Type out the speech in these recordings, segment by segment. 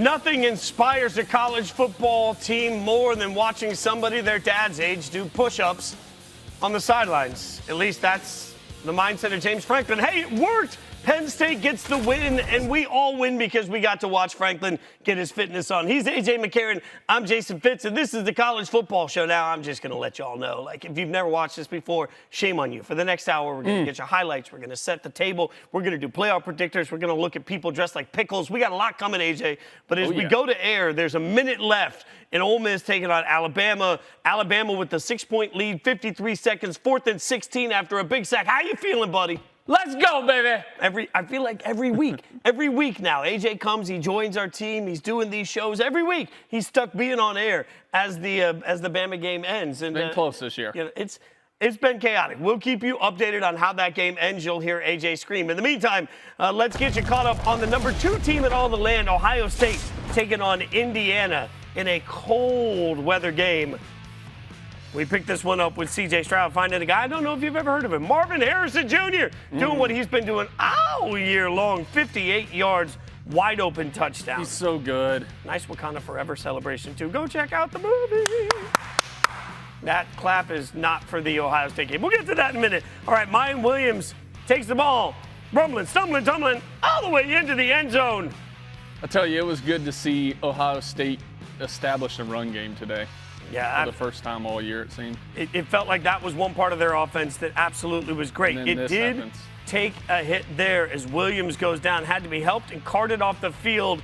Nothing inspires a college football team more than watching somebody their dad's age do push-ups on the sidelines. At least that's the mindset of James Franklin. Hey, it worked! Penn State gets the win, and we all win because we got to watch Franklin get his fitness on. He's AJ McCarron. I'm Jason Fitz, and this is the College Football Show. Now, I'm just going to let y'all know, like, if you've never watched this before, shame on you. For the next hour, we're going to get you highlights. We're going to set the table. We're going to do playoff predictors. We're going to look at people dressed like pickles. We got a lot coming, AJ. But as we go to air, there's a minute left, and Ole Miss taking on Alabama. Alabama with the 6-point lead, 53 seconds, 4th and 16 after a big sack. How you feeling, buddy? Let's go, baby. I feel like every week now, AJ comes, he joins our team, he's doing these shows every week. He's stuck being on air as the Bama game ends. And been close this year. You know, it's been chaotic. We'll keep you updated on how that game ends. You'll hear AJ scream. In the meantime, let's get you caught up on the number 2 team in all the land, Ohio State, taking on Indiana in a cold weather game. We picked this one up with C.J. Stroud, finding a guy, I don't know if you've ever heard of him, Marvin Harrison Jr., doing what he's been doing all year long, 58 yards, wide open touchdown. He's so good. Nice Wakanda Forever celebration, too. Go check out the movie. That clap is not for the Ohio State game. We'll get to that in a minute. All right, Mayan Williams takes the ball, rumbling, stumbling, tumbling, all the way into the end zone. I tell you, it was good to see Ohio State establish a run game today. Yeah, for the first time all year, it seemed. It felt like that was one part of their offense that absolutely was great. It did take a hit there as Williams goes down, had to be helped and carted off the field.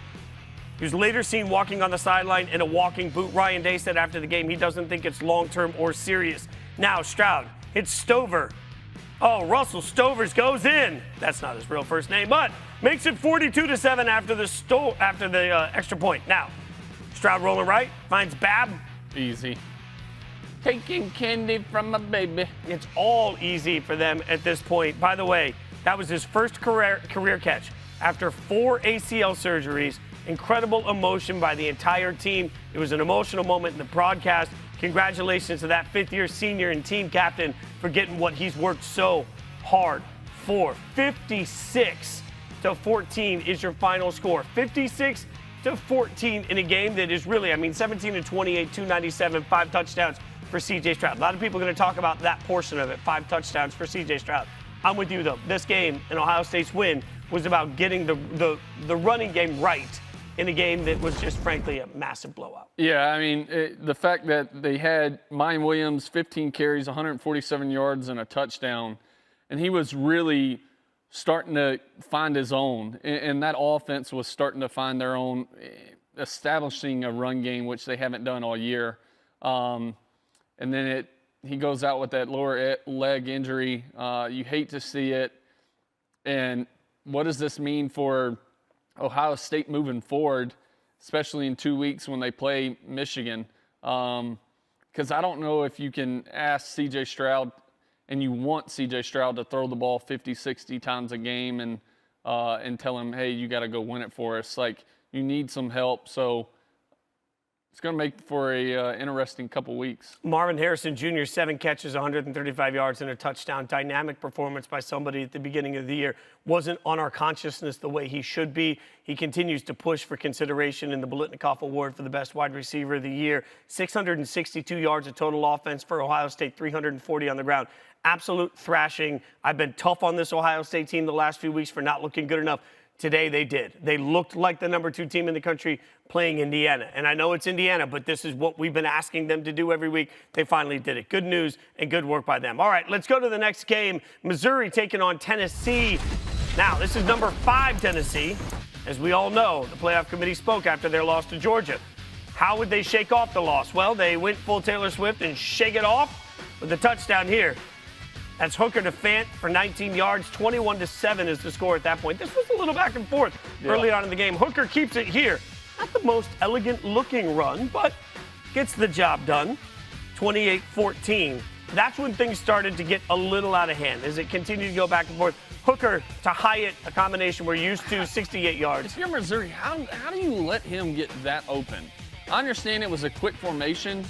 He was later seen walking on the sideline in a walking boot. Ryan Day said after the game he doesn't think it's long-term or serious. Now Stroud hits Stover. Oh, Russell Stovers goes in. That's not his real first name, but makes it 42-7 after the extra point. Now, Stroud rolling right, finds Babb. Easy. Taking candy from a baby. It's all easy for them at this point. By the way, that was his first career catch after 4 ACL surgeries. Incredible emotion by the entire team. It was an emotional moment in the broadcast. Congratulations to that 5th-year senior and team captain for getting what he's worked so hard for. 56-14 is your final score. 56-14 in a game that is really, 17-28, 297, 5 touchdowns for C.J. Stroud. A lot of people are going to talk about that portion of it, 5 touchdowns for C.J. Stroud. I'm with you, though. This game and Ohio State's win was about getting the running game right in a game that was just, frankly, a massive blowout. Yeah, the fact that they had Mayan Williams, 15 carries, 147 yards, and a touchdown, and he was really starting to find his own, and that offense was starting to find their own, establishing a run game, which they haven't done all year. And then he goes out with that lower leg injury. You hate to see it. And what does this mean for Ohio State moving forward, especially in 2 weeks when they play Michigan? Because I don't know if you can ask C.J. Stroud, and you want C.J. Stroud to throw the ball 50, 60 times a game and tell him, hey, you got to go win it for us. Like, you need some help. So it's going to make for a interesting couple weeks. Marvin Harrison Jr., 7 catches, 135 yards, and a touchdown. Dynamic performance by somebody at the beginning of the year. Wasn't on our consciousness the way he should be. He continues to push for consideration in the Biletnikoff Award for the best wide receiver of the year. 662 yards of total offense for Ohio State, 340 on the ground. Absolute thrashing. I've been tough on this Ohio State team the last few weeks for not looking good enough. Today they did. They looked like the number 2 team in the country playing Indiana. And I know it's Indiana, but this is what we've been asking them to do every week. They finally did it. Good news and good work by them. All right, let's go to the next game. Missouri taking on Tennessee. Now, this is number 5 Tennessee. As we all know, the playoff committee spoke after their loss to Georgia. How would they shake off the loss? Well, they went full Taylor Swift and shake it off with a touchdown here. That's Hooker to Fant for 19 yards. 21-7 is the score at that point. This was a little back and forth early on in the game. Hooker keeps it here. Not the most elegant-looking run, but gets the job done. 28-14. That's when things started to get a little out of hand as it continued to go back and forth. Hooker to Hyatt, a combination we're used to, 68 yards. If you're Missouri, how do you let him get that open? I understand it was a quick formation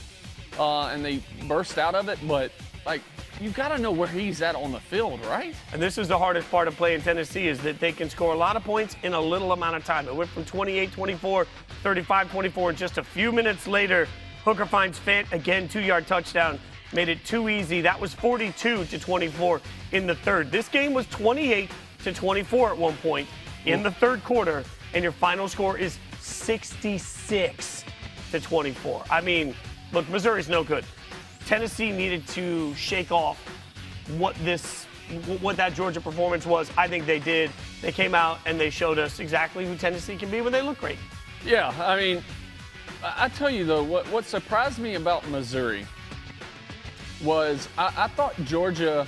and they burst out of it, but, like, you got to know where he's at on the field, right? And this is the hardest part of playing Tennessee is that they can score a lot of points in a little amount of time. It went from 28-24, 35-24, and just a few minutes later, Hooker finds Fant, again, 2-yard touchdown. Made it too easy. That was 42-24 in the third. This game was 28-24 at one point in the third quarter, and your final score is 66-24. I mean, look, Missouri's no good. Tennessee needed to shake off what that Georgia performance was. I think they did. They came out and they showed us exactly who Tennessee can be when they look great. Yeah, I mean, I tell you though, what surprised me about Missouri was I thought Georgia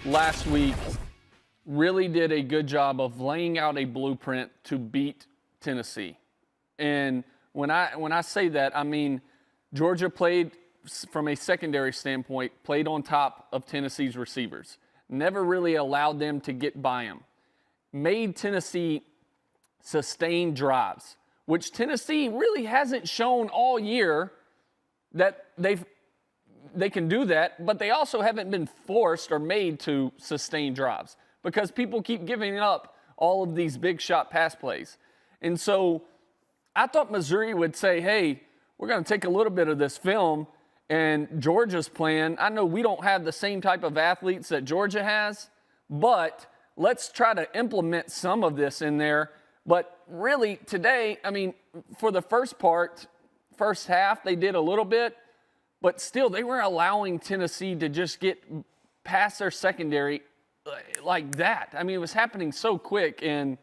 last week really did a good job of laying out a blueprint to beat Tennessee. And when I say that, I mean Georgia played, from a secondary standpoint, played on top of Tennessee's receivers. Never really allowed them to get by them. Made Tennessee sustain drives, which Tennessee really hasn't shown all year that they can do that, but they also haven't been forced or made to sustain drives because people keep giving up all of these big shot pass plays. And so I thought Missouri would say, hey, we're going to take a little bit of this film and Georgia's plan. I know we don't have the same type of athletes that Georgia has, but let's try to implement some of this in there. But really today, I mean, for the first half, they did a little bit, but still they were allowing Tennessee to just get past their secondary like that. I mean, it was happening so quick, and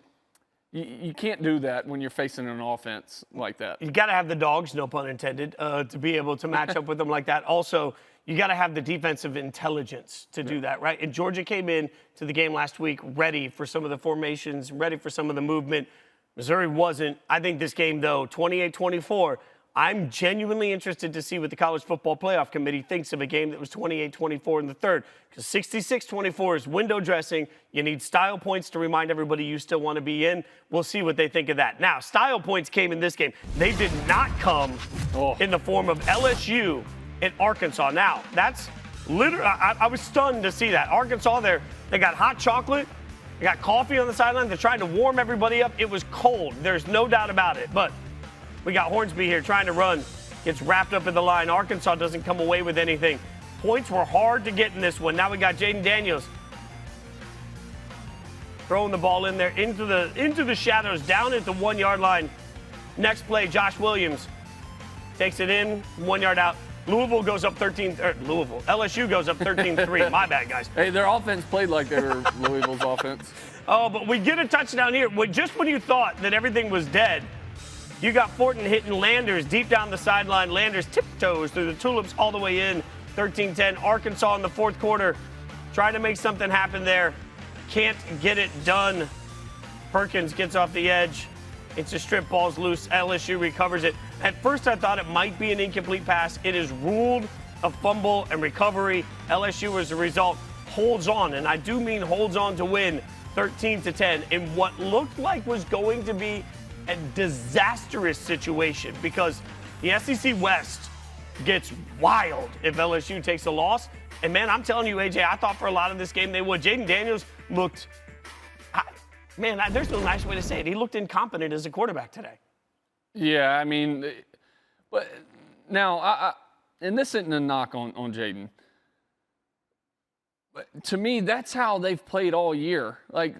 you can't do that when you're facing an offense like that. You got to have the dogs, no pun intended, to be able to match up with them like that. Also, you got to have the defensive intelligence to do that, right? And Georgia came in to the game last week ready for some of the formations, ready for some of the movement. Missouri wasn't. I think this game, though, 28-24, I'm genuinely interested to see what the College Football Playoff Committee thinks of a game that was 28-24 in the third. Because 66-24 is window dressing. You need style points to remind everybody you still want to be in. We'll see what they think of that. Now, style points came in this game. They did not come in the form of LSU and Arkansas. Now, that's literally, I was stunned to see that. Arkansas, they got hot chocolate. They got coffee on the sideline. They're trying to warm everybody up. It was cold. There's no doubt about it. But we got Hornsby here trying to run. Gets wrapped up in the line. Arkansas doesn't come away with anything. Points were hard to get in this one. Now we got Jaden Daniels throwing the ball in there into the shadows, down at the 1-yard line. Next play, Josh Williams takes it in, 1 yard out. LSU goes up 13-3. My bad, guys. Hey, their offense played like they were Louisville's offense. Oh, but we get a touchdown here. Just when you thought that everything was dead, you got Fortin hitting Landers deep down the sideline. Landers tiptoes through the tulips all the way in. 13-10. Arkansas in the fourth quarter trying to make something happen there. Can't get it done. Perkins gets off the edge. It's a strip, ball's loose. LSU recovers it. At first, I thought it might be an incomplete pass. It is ruled a fumble and recovery. LSU, as a result, holds on, and I do mean holds on to win 13-10 in what looked like was going to be a disastrous situation because the SEC West gets wild if LSU takes a loss. And, man, I'm telling you, AJ, I thought for a lot of this game they would. Jaden Daniels looked there's no nice way to say it. He looked incompetent as a quarterback today. Yeah, I mean, but now, and this isn't a knock on Jaden. But to me, that's how they've played all year. Like,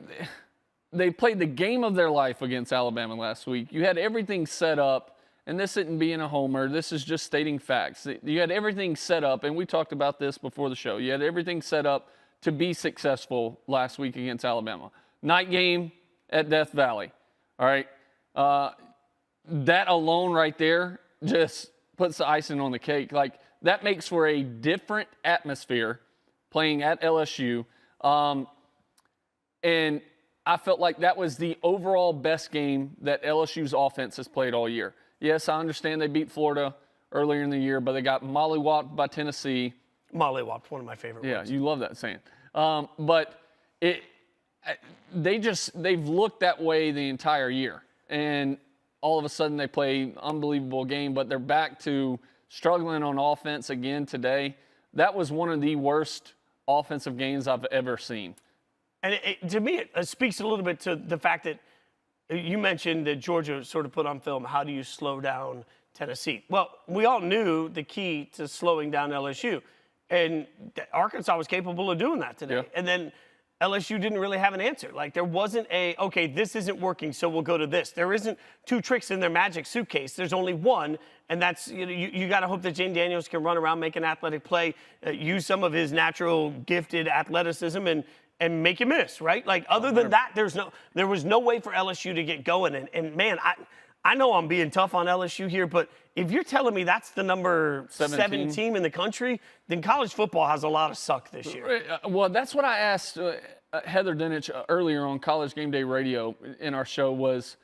they played the game of their life against Alabama last week. You had everything set up, and this isn't being a homer. This is just stating facts. You had everything set up, and we talked about this before the show. You had everything set up to be successful last week against Alabama. Night game at Death Valley, all right? That alone right there just puts the icing on the cake. Like, that makes for a different atmosphere playing at LSU. And I felt like that was the overall best game that LSU's offense has played all year. Yes, I understand they beat Florida earlier in the year, but they got mollywopped by Tennessee. Mollywopped, one of my favorite words. Yeah, you love that saying. But they've looked that way the entire year. And all of a sudden they play an unbelievable game, but they're back to struggling on offense again today. That was one of the worst offensive games I've ever seen. And to me, it speaks a little bit to the fact that you mentioned that Georgia sort of put on film, how do you slow down Tennessee? Well, we all knew the key to slowing down LSU. And Arkansas was capable of doing that today. Yeah. And then LSU didn't really have an answer. Like, there wasn't okay, this isn't working, so we'll go to this. There isn't two tricks in their magic suitcase. There's only one, and that's, you got to hope that Jane Daniels can run around, make an athletic play, use some of his natural gifted athleticism, and make you miss, right? Like, other than that, there was no way for LSU to get going. And man, I know I'm being tough on LSU here, but if you're telling me that's the number 7 team in the country, then college football has a lot of suck this year. Well, that's what I asked Heather Dinich earlier on College Game Day Radio in our show was,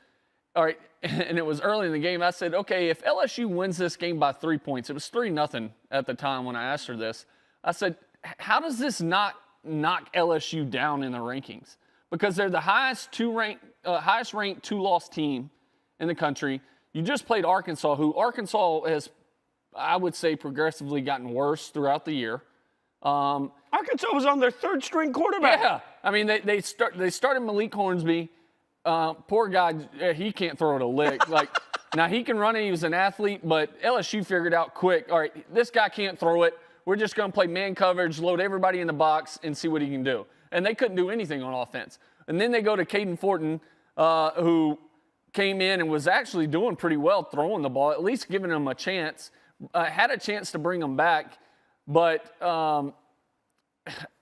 all right, and it was early in the game. I said, okay, if LSU wins this game by 3 points, it was 3-0 at the time when I asked her this. I said, how does this not knock LSU down in the rankings? Because they're the highest ranked two-loss team in the country. You just played Arkansas, who Arkansas has, I would say, progressively gotten worse throughout the year. Arkansas was on their third-string quarterback. Yeah, I mean, they started Malik Hornsby. Poor guy, he can't throw it a lick. Like, now he can run it. He was an athlete, but LSU figured out quick. All right, this guy can't throw it. We're just going to play man coverage, load everybody in the box, and see what he can do. And they couldn't do anything on offense. And then they go to Caden Fortin, who came in and was actually doing pretty well throwing the ball, at least giving them a chance. Had a chance to bring them back, but I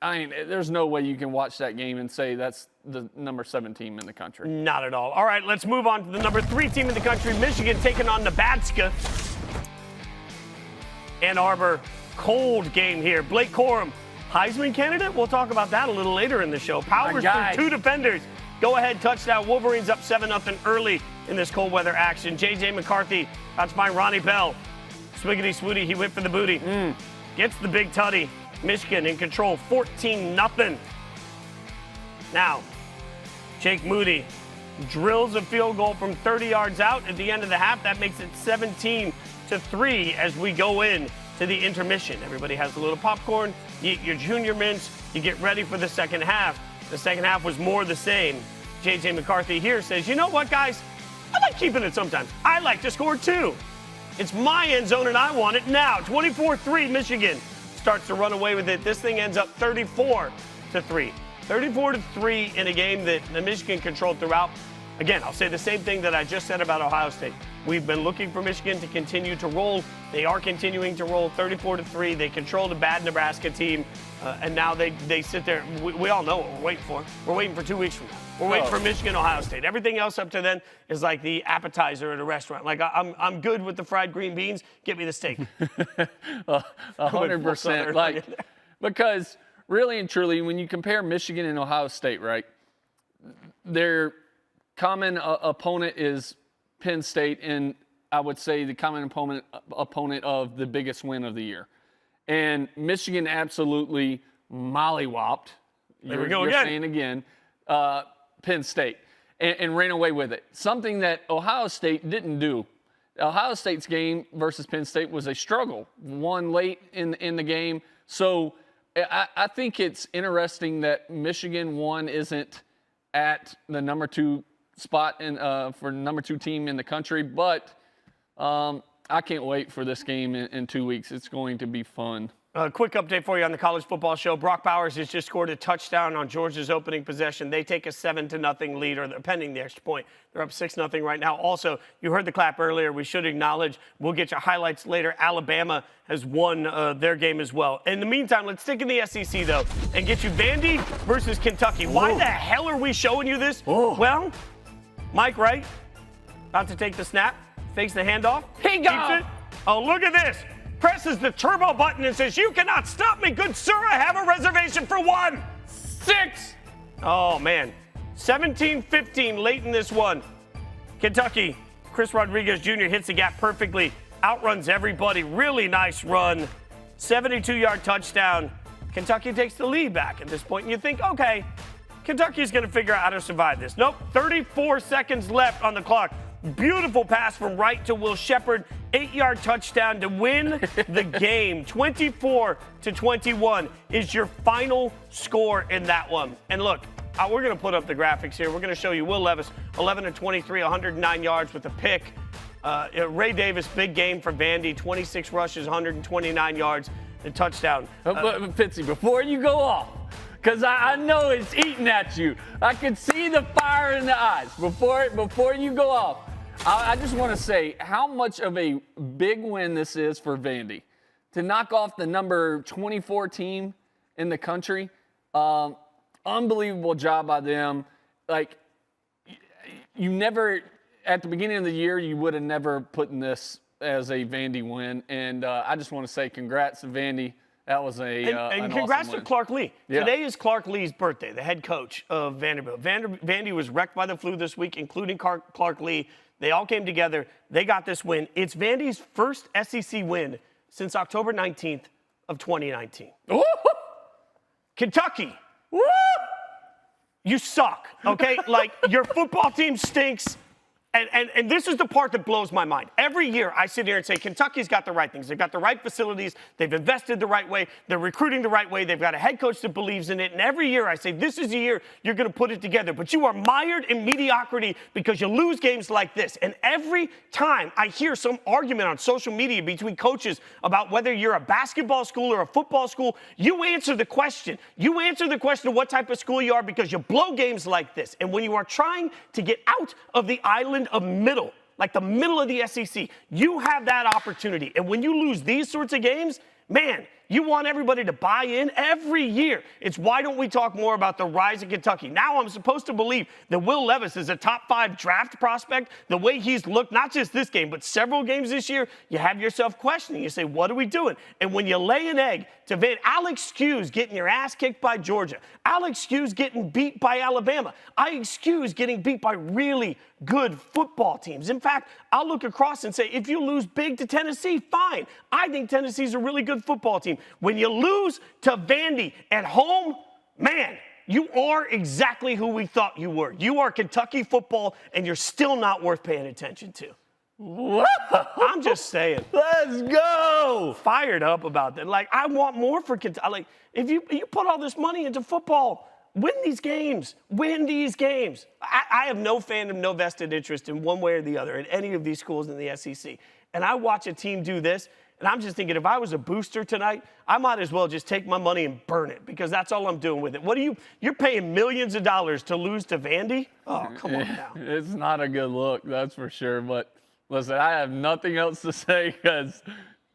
mean, there's no way you can watch that game and say that's the number 7 team in the country. Not at all. All right, let's move on to the number 3 team in the country, Michigan, taking on Nebraska. Ann Arbor, cold game here. Blake Corum, Heisman candidate? We'll talk about that a little later in the show. Powers through 2 defenders. Go ahead, touchdown. Wolverines up 7-0 early in this cold weather action. J.J. McCarthy, that's by Ronnie Bell. Swiggity swooty, he went for the booty. Gets the big tutty. Michigan in control, 14-0. Now, Jake Moody drills a field goal from 30 yards out at the end of the half. That makes it 17-3 as we go in to the intermission. Everybody has a little popcorn. You eat your junior mints. You get ready for the second half. The second half was more the same. J.J. McCarthy here says, you know what, guys? I like keeping it sometimes. I like to score 2. It's my end zone, and I want it now. 24-3, Michigan starts to run away with it. This thing ends up 34-3. 34-3 in a game that the Michigan controlled throughout. Again, I'll say the same thing that I just said about Ohio State. We've been looking for Michigan to continue to roll. They are continuing to roll 34-3. They controlled a bad Nebraska team, and now they sit there. We all know what we're waiting for. We're waiting for 2 weeks from now. We're waiting for Michigan, Ohio State. Everything else up to then is like the appetizer at a restaurant. Like, I'm good with the fried green beans. Get me the steak. 100%. Like, because really and truly, when you compare Michigan and Ohio State, right, their common opponent is Penn State, and I would say the common opponent of the biggest win of the year. And Michigan absolutely mollywopped. There we go again. Saying again, Penn State, and ran away with it. Something that Ohio State didn't do. Ohio State's game versus Penn State was a struggle, won late in the game. So I think it's interesting that Michigan won isn't at the number 2 spot for number 2 team in the country, but I can't wait for this game in 2 weeks. It's going to be fun. A quick update for you on the college football show. Brock Bowers has just scored a touchdown on Georgia's opening possession. They take a 7-0 lead, or they're pending the extra point. They're up 6-0 right now. Also, you heard the clap earlier. We should acknowledge, we'll get you highlights later, Alabama has won their game as well. In the meantime, let's stick in the SEC, though, and get you Vandy versus Kentucky. Why the hell are we showing you this? Well, Mike Wright, about to take the snap, fakes the handoff. He got keeps it. Oh, look at this. Presses the turbo button and says, you cannot stop me, good sir. I have a reservation for 1-6. Oh, man. 17-15 late in this one. Kentucky, Chris Rodriguez Jr. hits the gap perfectly, outruns everybody. Really nice run. 72-yard touchdown. Kentucky takes the lead back at this point, and you think, okay, Kentucky's going to figure out how to survive this. Nope, 34 seconds left on the clock. Beautiful pass from Wright to Will Shepard. 8-yard touchdown to win the game. 24-21 is your final score in that one. And look, we're going to put up the graphics here. We're going to show you Will Levis, 11-23, 109 yards with a pick. Ray Davis, big game for Vandy, 26 rushes, 129 yards, and touchdown. But Fitzy, before you go off, because I know it's eating at you. I can see the fire in the eyes. Before you go off, I just want to say how much of a big win this is for Vandy. To knock off the number 24 team in the country, unbelievable job by them. Like, you never, at the beginning of the year, you would have never put in this as a Vandy win. And I just want to say congrats to Vandy. That was and congrats awesome to Clark Lee. Yeah. Today is Clark Lee's birthday, the head coach of Vanderbilt. Vandy was wrecked by the flu this week, including Clark Lee. They all came together. They got this win. It's Vandy's first SEC win since October 19th of 2019. Ooh. Kentucky, Woo! you suck, okay? Like, your football team stinks. And this is the part that blows my mind. Every year I sit here and say, Kentucky's got the right things. They've got the right facilities. They've invested the right way. They're recruiting the right way. They've got a head coach that believes in it. And every year I say, this is the year you're going to put it together. But you are mired in mediocrity because you lose games like this. And every time I hear some argument on social media between coaches about whether you're a basketball school or a football school, you answer the question. You answer the question of what type of school you are because you blow games like this. And when you are trying to get out of the island of middle, like the middle of the SEC, you have that opportunity. And when you lose these sorts of games, man, you want everybody to buy in every year. It's why don't we talk more about the rise of Kentucky? Now I'm supposed to believe that Will Levis is a top 5 draft prospect. The way he's looked, not just this game, but several games this year, you have yourself questioning. You say, what are we doing? And when you lay an egg to I'll excuse getting your ass kicked by Georgia. I'll excuse getting beat by Alabama. I excuse getting beat by really good football teams. In fact, I'll look across and say, if you lose big to Tennessee, fine. I think Tennessee's a really good football team. When you lose to Vandy at home, man, you are exactly who we thought you were. You are Kentucky football, and you're still not worth paying attention to. Whoa. I'm just saying. Let's go. Fired up about that. Like, I want more for Kentucky. Like, if you put all this money into football, win these games. Win these games. I have no fandom, no vested interest in one way or the other in any of these schools in the SEC. And I watch a team do this, and I'm just thinking, if I was a booster tonight, I might as well just take my money and burn it because that's all I'm doing with it. You're paying millions of dollars to lose to Vandy? Oh, come on now. It's not a good look, that's for sure. But listen, I have nothing else to say because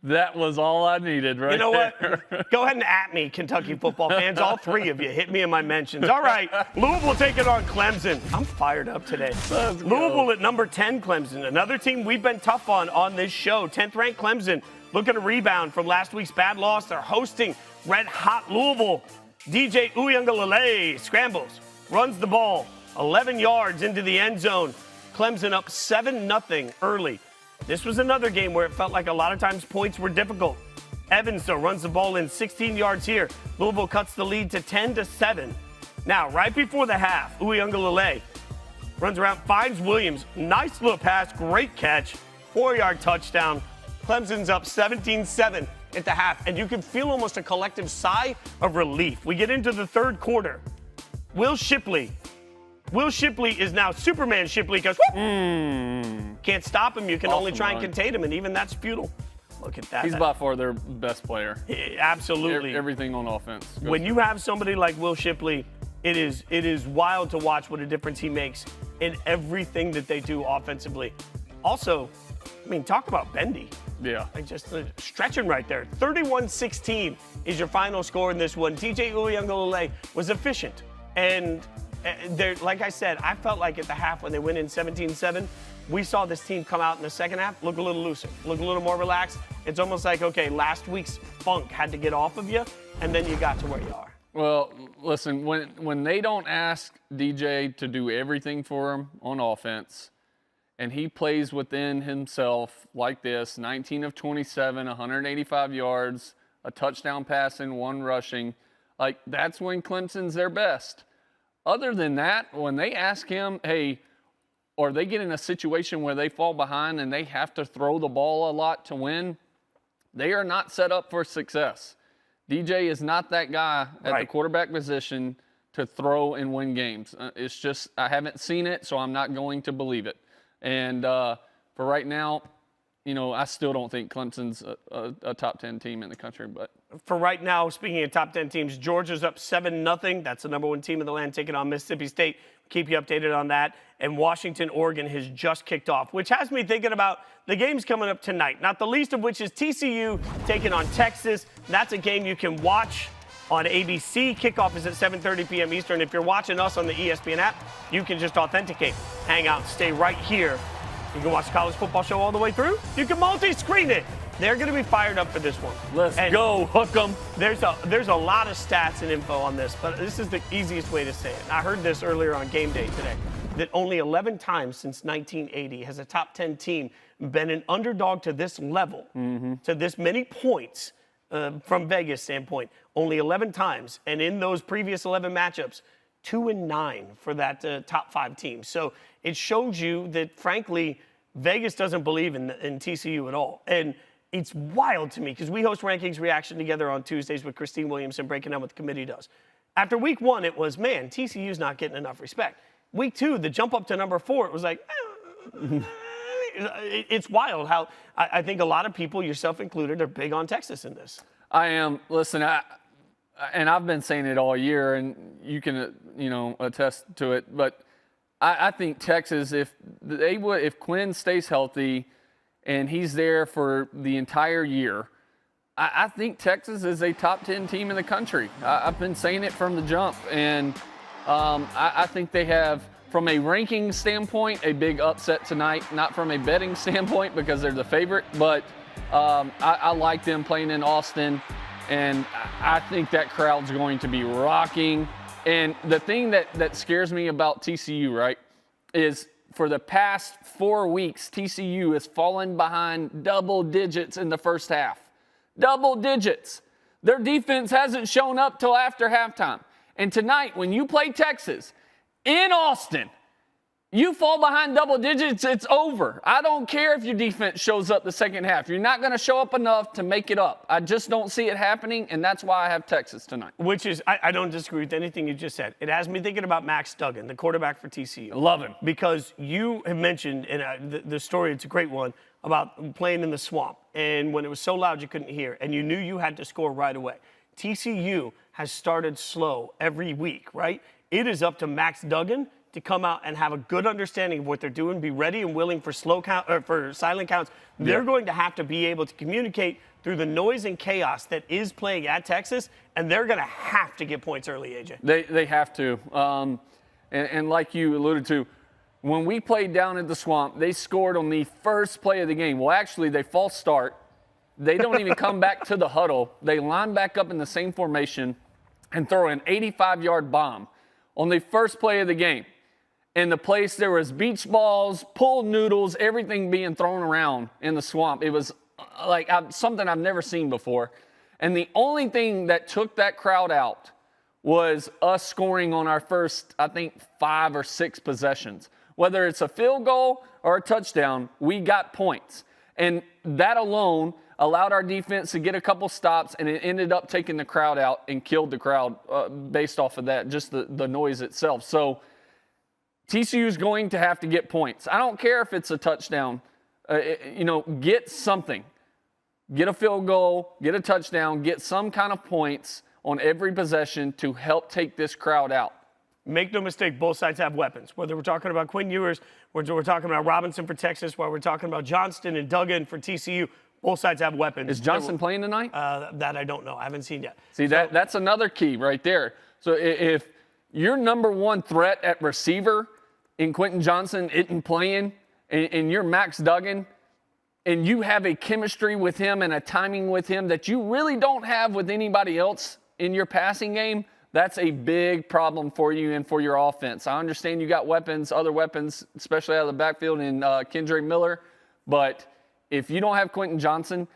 that was all I needed right there. You know what? Go ahead and at me, Kentucky football fans. All 3 of you. Hit me in my mentions. All right. Louisville taking on Clemson. I'm fired up today. Louisville at number 10 Clemson. Another team we've been tough on this show. 10th ranked Clemson looking to rebound from last week's bad loss. They're hosting red-hot Louisville. DJ Uiagalelei scrambles, runs the ball 11 yards into the end zone. Clemson up 7-0 early. This was another game where it felt like a lot of times points were difficult. Evans, though, runs the ball in 16 yards here. Louisville cuts the lead to 10-7. Now, right before the half, Uiagalelei runs around, finds Williams. Nice little pass, great catch, 4-yard touchdown. Clemson's up 17-7 at the half, and you can feel almost a collective sigh of relief. We get into the third quarter. Will Shipley is now Superman Shipley because can't stop him. You can only try and contain him, and even that's futile. Look at that. He's by far their best player. Absolutely. Everything on offense. When you have somebody like Will Shipley, it is wild to watch what a difference he makes in everything that they do offensively. Also, I mean, talk about bendy. Yeah. Like just stretching right there. 31-16 is your final score in this one. DJ Uiagalelei was efficient. And like I said, I felt like at the half when they went in 17-7, we saw this team come out in the second half, look a little looser, look a little more relaxed. It's almost like, okay, last week's funk had to get off of you, and then you got to where you are. Well, listen, when they don't ask DJ to do everything for him on offense, and he plays within himself like this, 19 of 27, 185 yards, a touchdown pass and 1 rushing, like that's when Clemson's their best. Other than that, when they ask him, hey, or they get in a situation where they fall behind and they have to throw the ball a lot to win, they are not set up for success. DJ is not that guy at the quarterback position to throw and win games. It's just, I haven't seen it, so I'm not going to believe it. And for right now, I still don't think Clemson's a top 10 team in the country. But for right now, speaking of top 10 teams, Georgia's up 7-0. That's the number 1 team in the land, taking on Mississippi State. Keep you updated on that. And Washington, Oregon has just kicked off, which has me thinking about the games coming up tonight, not the least of which is TCU taking on Texas. That's a game you can watch on ABC. Kickoff is at 7:30 p.m. Eastern. If you're watching us on the ESPN app, you can just authenticate, hang out, stay right here. You can watch the college football show all the way through. You can multi-screen it. They're going to be fired up for this one. Let's go, hook 'em. There's a lot of stats and info on this, but this is the easiest way to say it. I heard this earlier on Game Day today, that only 11 times since 1980 has a top 10 team been an underdog to this level, to this many points from Vegas standpoint. Only 11 times, and in those previous 11 matchups, 2-9 for that top 5 team. So it shows you that, frankly, Vegas doesn't believe in TCU at all. And it's wild to me because we host Rankings Reaction together on Tuesdays with Christine Williamson, breaking down what the committee does. After week 1, it was, man, TCU's not getting enough respect. Week 2, the jump up to number 4, it was like, it's wild how I think a lot of people, yourself included, are big on Texas in this. I am. Listen, and I've been saying it all year, and you can, attest to it. But I think Texas, if Quinn stays healthy and he's there for the entire year, I think Texas is a top 10 team in the country. I've been saying it from the jump, and I think they have, from a ranking standpoint, a big upset tonight. Not from a betting standpoint because they're the favorite, but I like them playing in Austin. And I think that crowd's going to be rocking. And the thing that scares me about TCU, right, is for the past 4 weeks, TCU has fallen behind double digits in the first half. Double digits. Their defense hasn't shown up till after halftime. And tonight, when you play Texas in Austin, you fall behind double digits, it's over. I don't care if your defense shows up the second half. You're not going to show up enough to make it up. I just don't see it happening, and that's why I have Texas tonight. Which is, I don't disagree with anything you just said. It has me thinking about Max Duggan, the quarterback for TCU. Love him. Because you have mentioned, and the story, it's a great one, about playing in the swamp. And when it was so loud you couldn't hear, and you knew you had to score right away. TCU has started slow every week, right? It is up to Max Duggan to come out and have a good understanding of what they're doing, be ready and willing for slow count or for silent counts. They're going to have to be able to communicate through the noise and chaos that is playing at Texas, and they're going to have to get points early, AJ. They have to. And like you alluded to, when we played down at the Swamp, they scored on the first play of the game. Well, actually, they false start. They don't even come back to the huddle. They line back up in the same formation and throw an 85-yard bomb on the first play of the game. In the place, there was beach balls, pool noodles, everything being thrown around in the Swamp. It was like something I've never seen before. And the only thing that took that crowd out was us scoring on our first, I think, 5 or 6 possessions. Whether it's a field goal or a touchdown, we got points. And that alone allowed our defense to get a couple stops, and it ended up taking the crowd out and killed the crowd based off of that, just the noise itself. So TCU is going to have to get points. I don't care if it's a touchdown. Get something. Get a field goal, get a touchdown, get some kind of points on every possession to help take this crowd out. Make no mistake, both sides have weapons. Whether we're talking about Quinn Ewers, whether we're talking about Robinson for Texas, while we're talking about Johnston and Duggan for TCU, both sides have weapons. Is Johnston playing tonight? That I don't know. I haven't seen yet. See, that's another key right there. So if your number one threat at receiver in Quentin Johnson isn't playing, and you're Max Duggan, and you have a chemistry with him and a timing with him that you really don't have with anybody else in your passing game, that's a big problem for you and for your offense. I understand you got weapons, other weapons, especially out of the backfield in Kendra Miller, but if you don't have Quentin Johnson,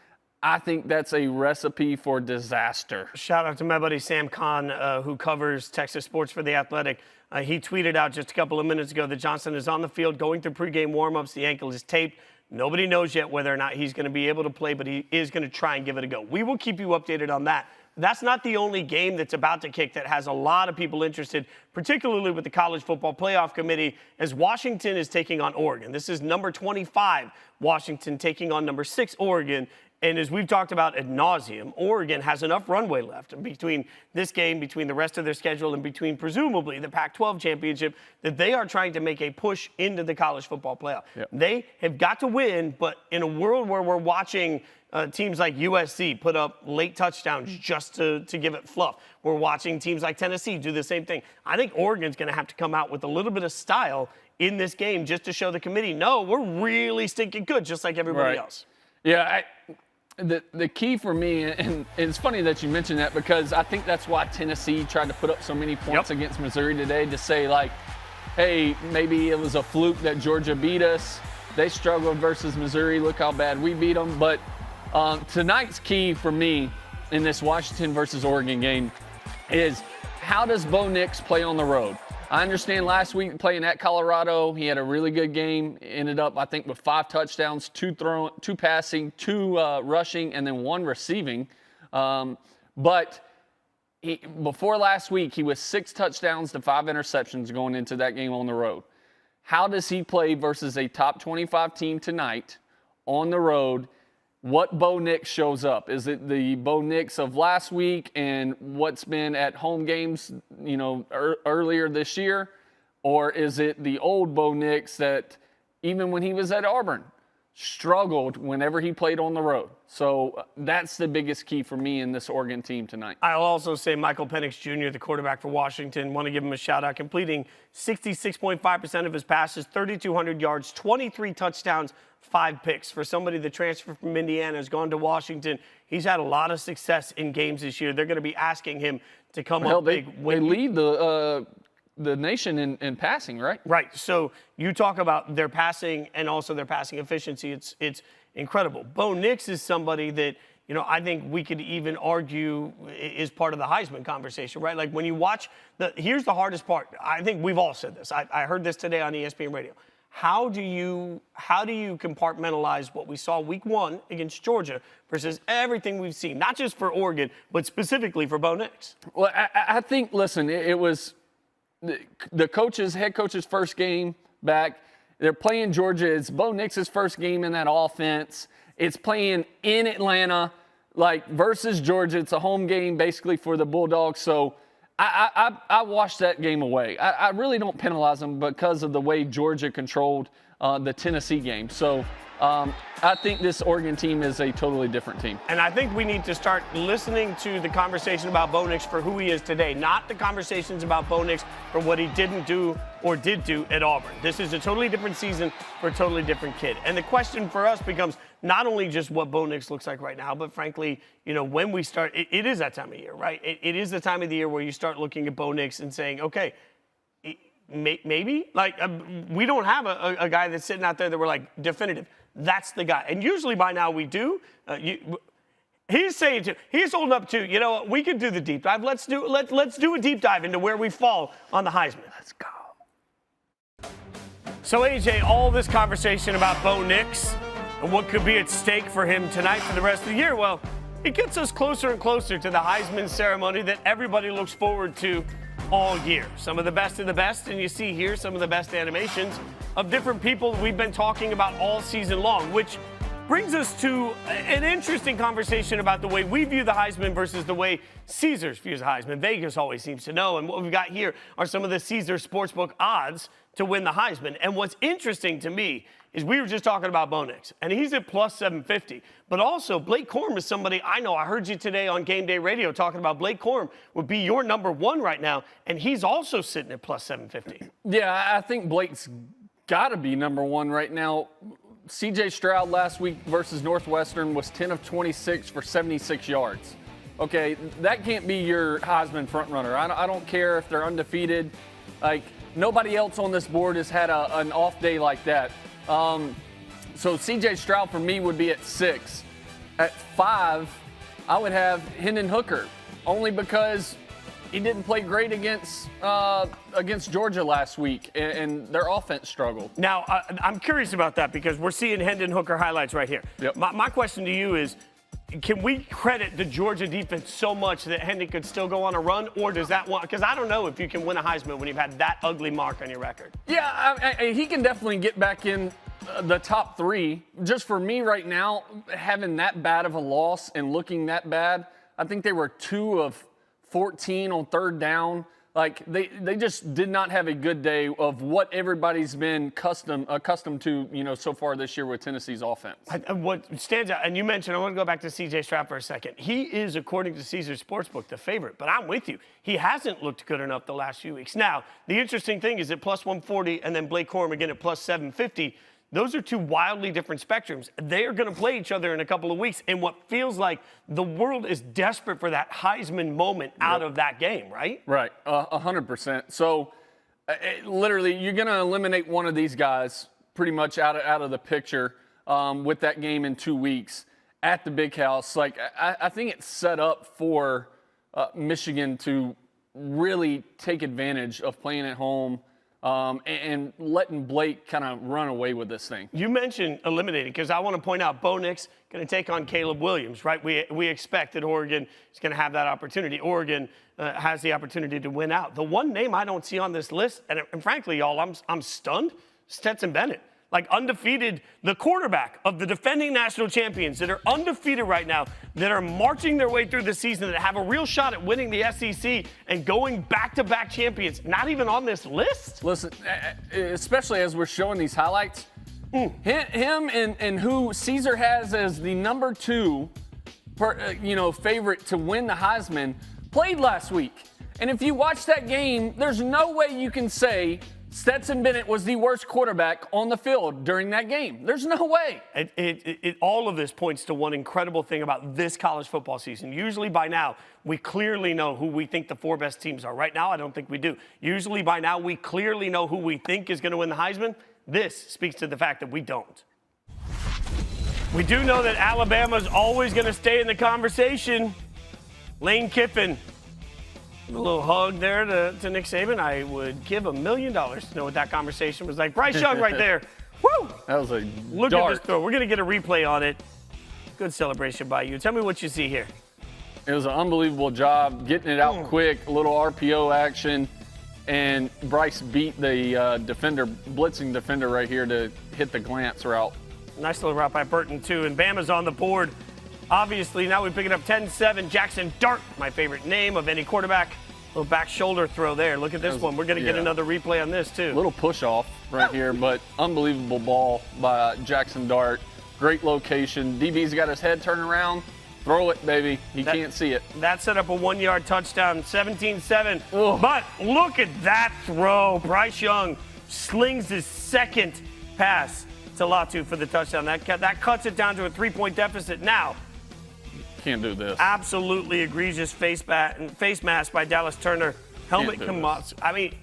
I think that's a recipe for disaster. Shout out to my buddy Sam Kahn, who covers Texas sports for The Athletic. He tweeted out just a couple of minutes ago that Johnson is on the field going through pregame warmups. The ankle is taped. Nobody knows yet whether or not he's going to be able to play, but he is going to try and give it a go. We will keep you updated on that. That's not the only game that's about to kick that has a lot of people interested, particularly with the College Football Playoff Committee, as Washington is taking on Oregon. This is number 25, Washington taking on number 6, Oregon. And as we've talked about ad nauseum, Oregon has enough runway left between this game, between the rest of their schedule, and between presumably the Pac-12 championship that they are trying to make a push into the college football playoff. Yep. They have got to win, but in a world where we're watching teams like USC put up late touchdowns just to give it fluff, we're watching teams like Tennessee do the same thing. I think Oregon's going to have to come out with a little bit of style in this game just to show the committee, no, we're really stinking good, just like everybody else. Yeah, the key for me, and it's funny that you mentioned that because I think that's why Tennessee tried to put up so many points against Missouri today, to say like, hey, maybe it was a fluke that Georgia beat us. They struggled versus Missouri. Look how bad we beat them. But tonight's key for me in this Washington versus Oregon game is, how does Bo Nix play on the road? I understand last week playing at Colorado, he had a really good game. Ended up, I think, with 5 touchdowns, 2 passing, 2 rushing, and then 1 receiving. But before last week, he was 6 touchdowns to 5 interceptions going into that game on the road. How does he play versus a top 25 team tonight on the road? What Bo Nix shows up? Is it the Bo Nix of last week and what's been at home games, earlier this year? Or is it the old Bo Nix that even when he was at Auburn struggled whenever he played on the road? So that's the biggest key for me in this Oregon team tonight. I'll also say Michael Penix Jr., the quarterback for Washington, want to give him a shout out, completing 66.5% of his passes, 3,200 yards, 23 touchdowns, 5 picks. For somebody that transferred from Indiana, has gone to Washington, he's had a lot of success in games this year. They're going to be asking him to come up big. They lead the nation in passing, right? Right. So you talk about their passing and also their passing efficiency. It's incredible. Bo Nix is somebody that, I think we could even argue is part of the Heisman conversation, right? Like when you watch here's the hardest part. I think we've all said this. I heard this today on ESPN radio. How do you compartmentalize what we saw week 1 against Georgia versus everything we've seen, not just for Oregon, but specifically for Bo Nix? Well, I think, listen, it was the head coach's first game back. They're playing Georgia. It's Bo Nix's first game in that offense. It's playing in Atlanta, versus Georgia. It's a home game basically for the Bulldogs. So I washed that game away. I really don't penalize them because of the way Georgia controlled the Tennessee game. So I think this Oregon team is a totally different team. And I think we need to start listening to the conversation about Bo Nix for who he is today, not the conversations about Bo Nix for what he didn't do or did do at Auburn. This is a totally different season for a totally different kid. And the question for us becomes not only just what Bo Nix looks like right now, but frankly, when we start, it is that time of year, right? It is the time of the year where you start looking at Bo Nix and saying, okay, maybe? We don't have a guy that's sitting out there that we're like, definitive. That's the guy. And usually by now we do. He's saying he's holding up to, we could do the deep dive. Let's do a deep dive into where we fall on the Heisman. Let's go. So AJ, all this conversation about Bo Nix and what could be at stake for him tonight for the rest of the year, well, it gets us closer and closer to the Heisman ceremony that everybody looks forward to all year. Some of the best of the best, and you see here some of the best animations of different people we've been talking about all season long, which brings us to an interesting conversation about the way we view the Heisman versus the way Caesars views the Heisman. Vegas always seems to know, and what we've got here are some of the Caesars Sportsbook odds to win the Heisman. And what's interesting to me is we were just talking about Bo Nix, and he's at plus 750. But also, Blake Corum is somebody I know. I heard you today on Game Day Radio talking about Blake Corum would be your number 1 right now, and he's also sitting at plus 750. Yeah, I think Blake's got to be number 1 right now. C.J. Stroud last week versus Northwestern was 10 of 26 for 76 yards. Okay, that can't be your Heisman frontrunner. I don't care if they're undefeated. Nobody else on this board has had an off day like that. So C.J. Stroud for me would be at 6. At 5, I would have Hendon Hooker, only because he didn't play great against Georgia last week, and their offense struggled. Now, I'm curious about that because we're seeing Hendon Hooker highlights right here. Yep. My question to you is, can we credit the Georgia defense so much that Hendon could still go on a run, or does that want – because I don't know if you can win a Heisman when you've had that ugly mark on your record. Yeah, he can definitely get back in the top 3. Just for me right now, having that bad of a loss and looking that bad, I think they were 2 of 14 on 3rd down. Like, they just did not have a good day of what everybody's been accustomed to, so far this year with Tennessee's offense. What stands out, and you mentioned, I want to go back to C.J. Stroud for a second. He is, according to Caesars Sportsbook, the favorite, but I'm with you. He hasn't looked good enough the last few weeks. Now, the interesting thing is at plus 140 and then Blake Corum again at plus 750. Those are 2 wildly different spectrums. They are going to play each other in a couple of weeks, and what feels like the world is desperate for that Heisman moment out of that game, right? Right, 100%. So, literally, you're going to eliminate one of these guys pretty much out of the picture with that game in 2 weeks at the Big House. Like, I think it's set up for Michigan to really take advantage of playing at home. And letting Blake kind of run away with this thing. You mentioned eliminating, because I want to point out Bo Nix going to take on Caleb Williams, right? We expect that Oregon is going to have that opportunity. Oregon has the opportunity to win out. The one name I don't see on this list, and frankly, y'all, I'm stunned, Stetson Bennett. Like, undefeated, the quarterback of the defending national champions that are undefeated right now, that are marching their way through the season, that have a real shot at winning the SEC and going back-to-back champions, not even on this list? Listen, especially as we're showing these highlights, him and who Caesar has as the number 2 favorite to win the Heisman played last week. And if you watch that game, there's no way you can say Stetson Bennett was the worst quarterback on the field during that game. There's no way. All of this points to one incredible thing about this college football season. Usually by now, we clearly know who we think the 4 best teams are. Right now, I don't think we do. Usually by now, we clearly know who we think is going to win the Heisman. This speaks to the fact that we don't. We do know that Alabama's always going to stay in the conversation. Lane Kiffin. A little hug there to Nick Saban. I would give $1 million to know what that conversation was like. Bryce Young right there. Woo! That was a Look dart. at this throw. We're going to get a replay on it. Good celebration by you. Tell me what you see here. It was an unbelievable job getting it out quick, a little RPO action, and Bryce beat the blitzing defender right here to hit the glance route. Nice little route by Burton, too. And Bama's on the board. Obviously, now we pick it up 10-7. Jackson Dart, my favorite name of any quarterback. Little back shoulder throw there. Look at this one. We're going to get another replay on this, too. Little push off right here, but unbelievable ball by Jackson Dart. Great location. DB's got his head turned around. Throw it, baby. He can't see it. That set up a 1-yard touchdown, 17-7. But look at that throw. Bryce Young slings his second pass to Latu for the touchdown. That cuts it down to a 3-point deficit. Now, can't do this. Absolutely egregious face mask by Dallas Turner. Helmet come off. I mean,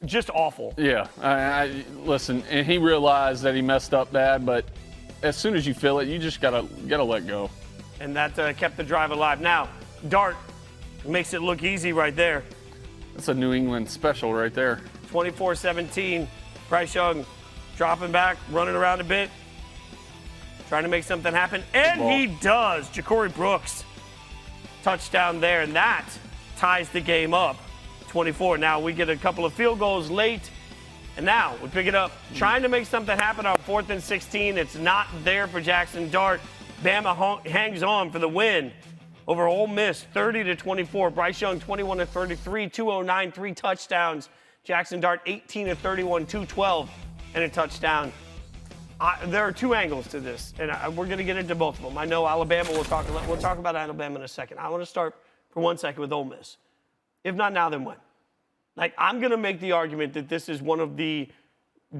just awful. Yeah. Listen, and he realized that he messed up bad, but as soon as you feel it, you just gotta let go. And that kept the drive alive. Now, Dart makes it look easy right there. That's a New England special right there. 24-17. Bryce Young dropping back, running around a bit, trying to make something happen, and he does. Ja'Cory Brooks, touchdown there, and that ties the game up, 24. Now we get a couple of field goals late, and now we pick it up, trying to make something happen on 4th and 16. It's not there for Jackson Dart. Bama hangs on for the win over Ole Miss, 30-24. Bryce Young, 21-33, 209, 3 touchdowns. Jackson Dart, 18-31, 212, and a touchdown. There are 2 angles to this, and we're going to get into both of them. I know Alabama, we'll talk about Alabama in a second. I want to start for 1 second with Ole Miss. If not now, then when? Like, I'm going to make the argument that this is one of the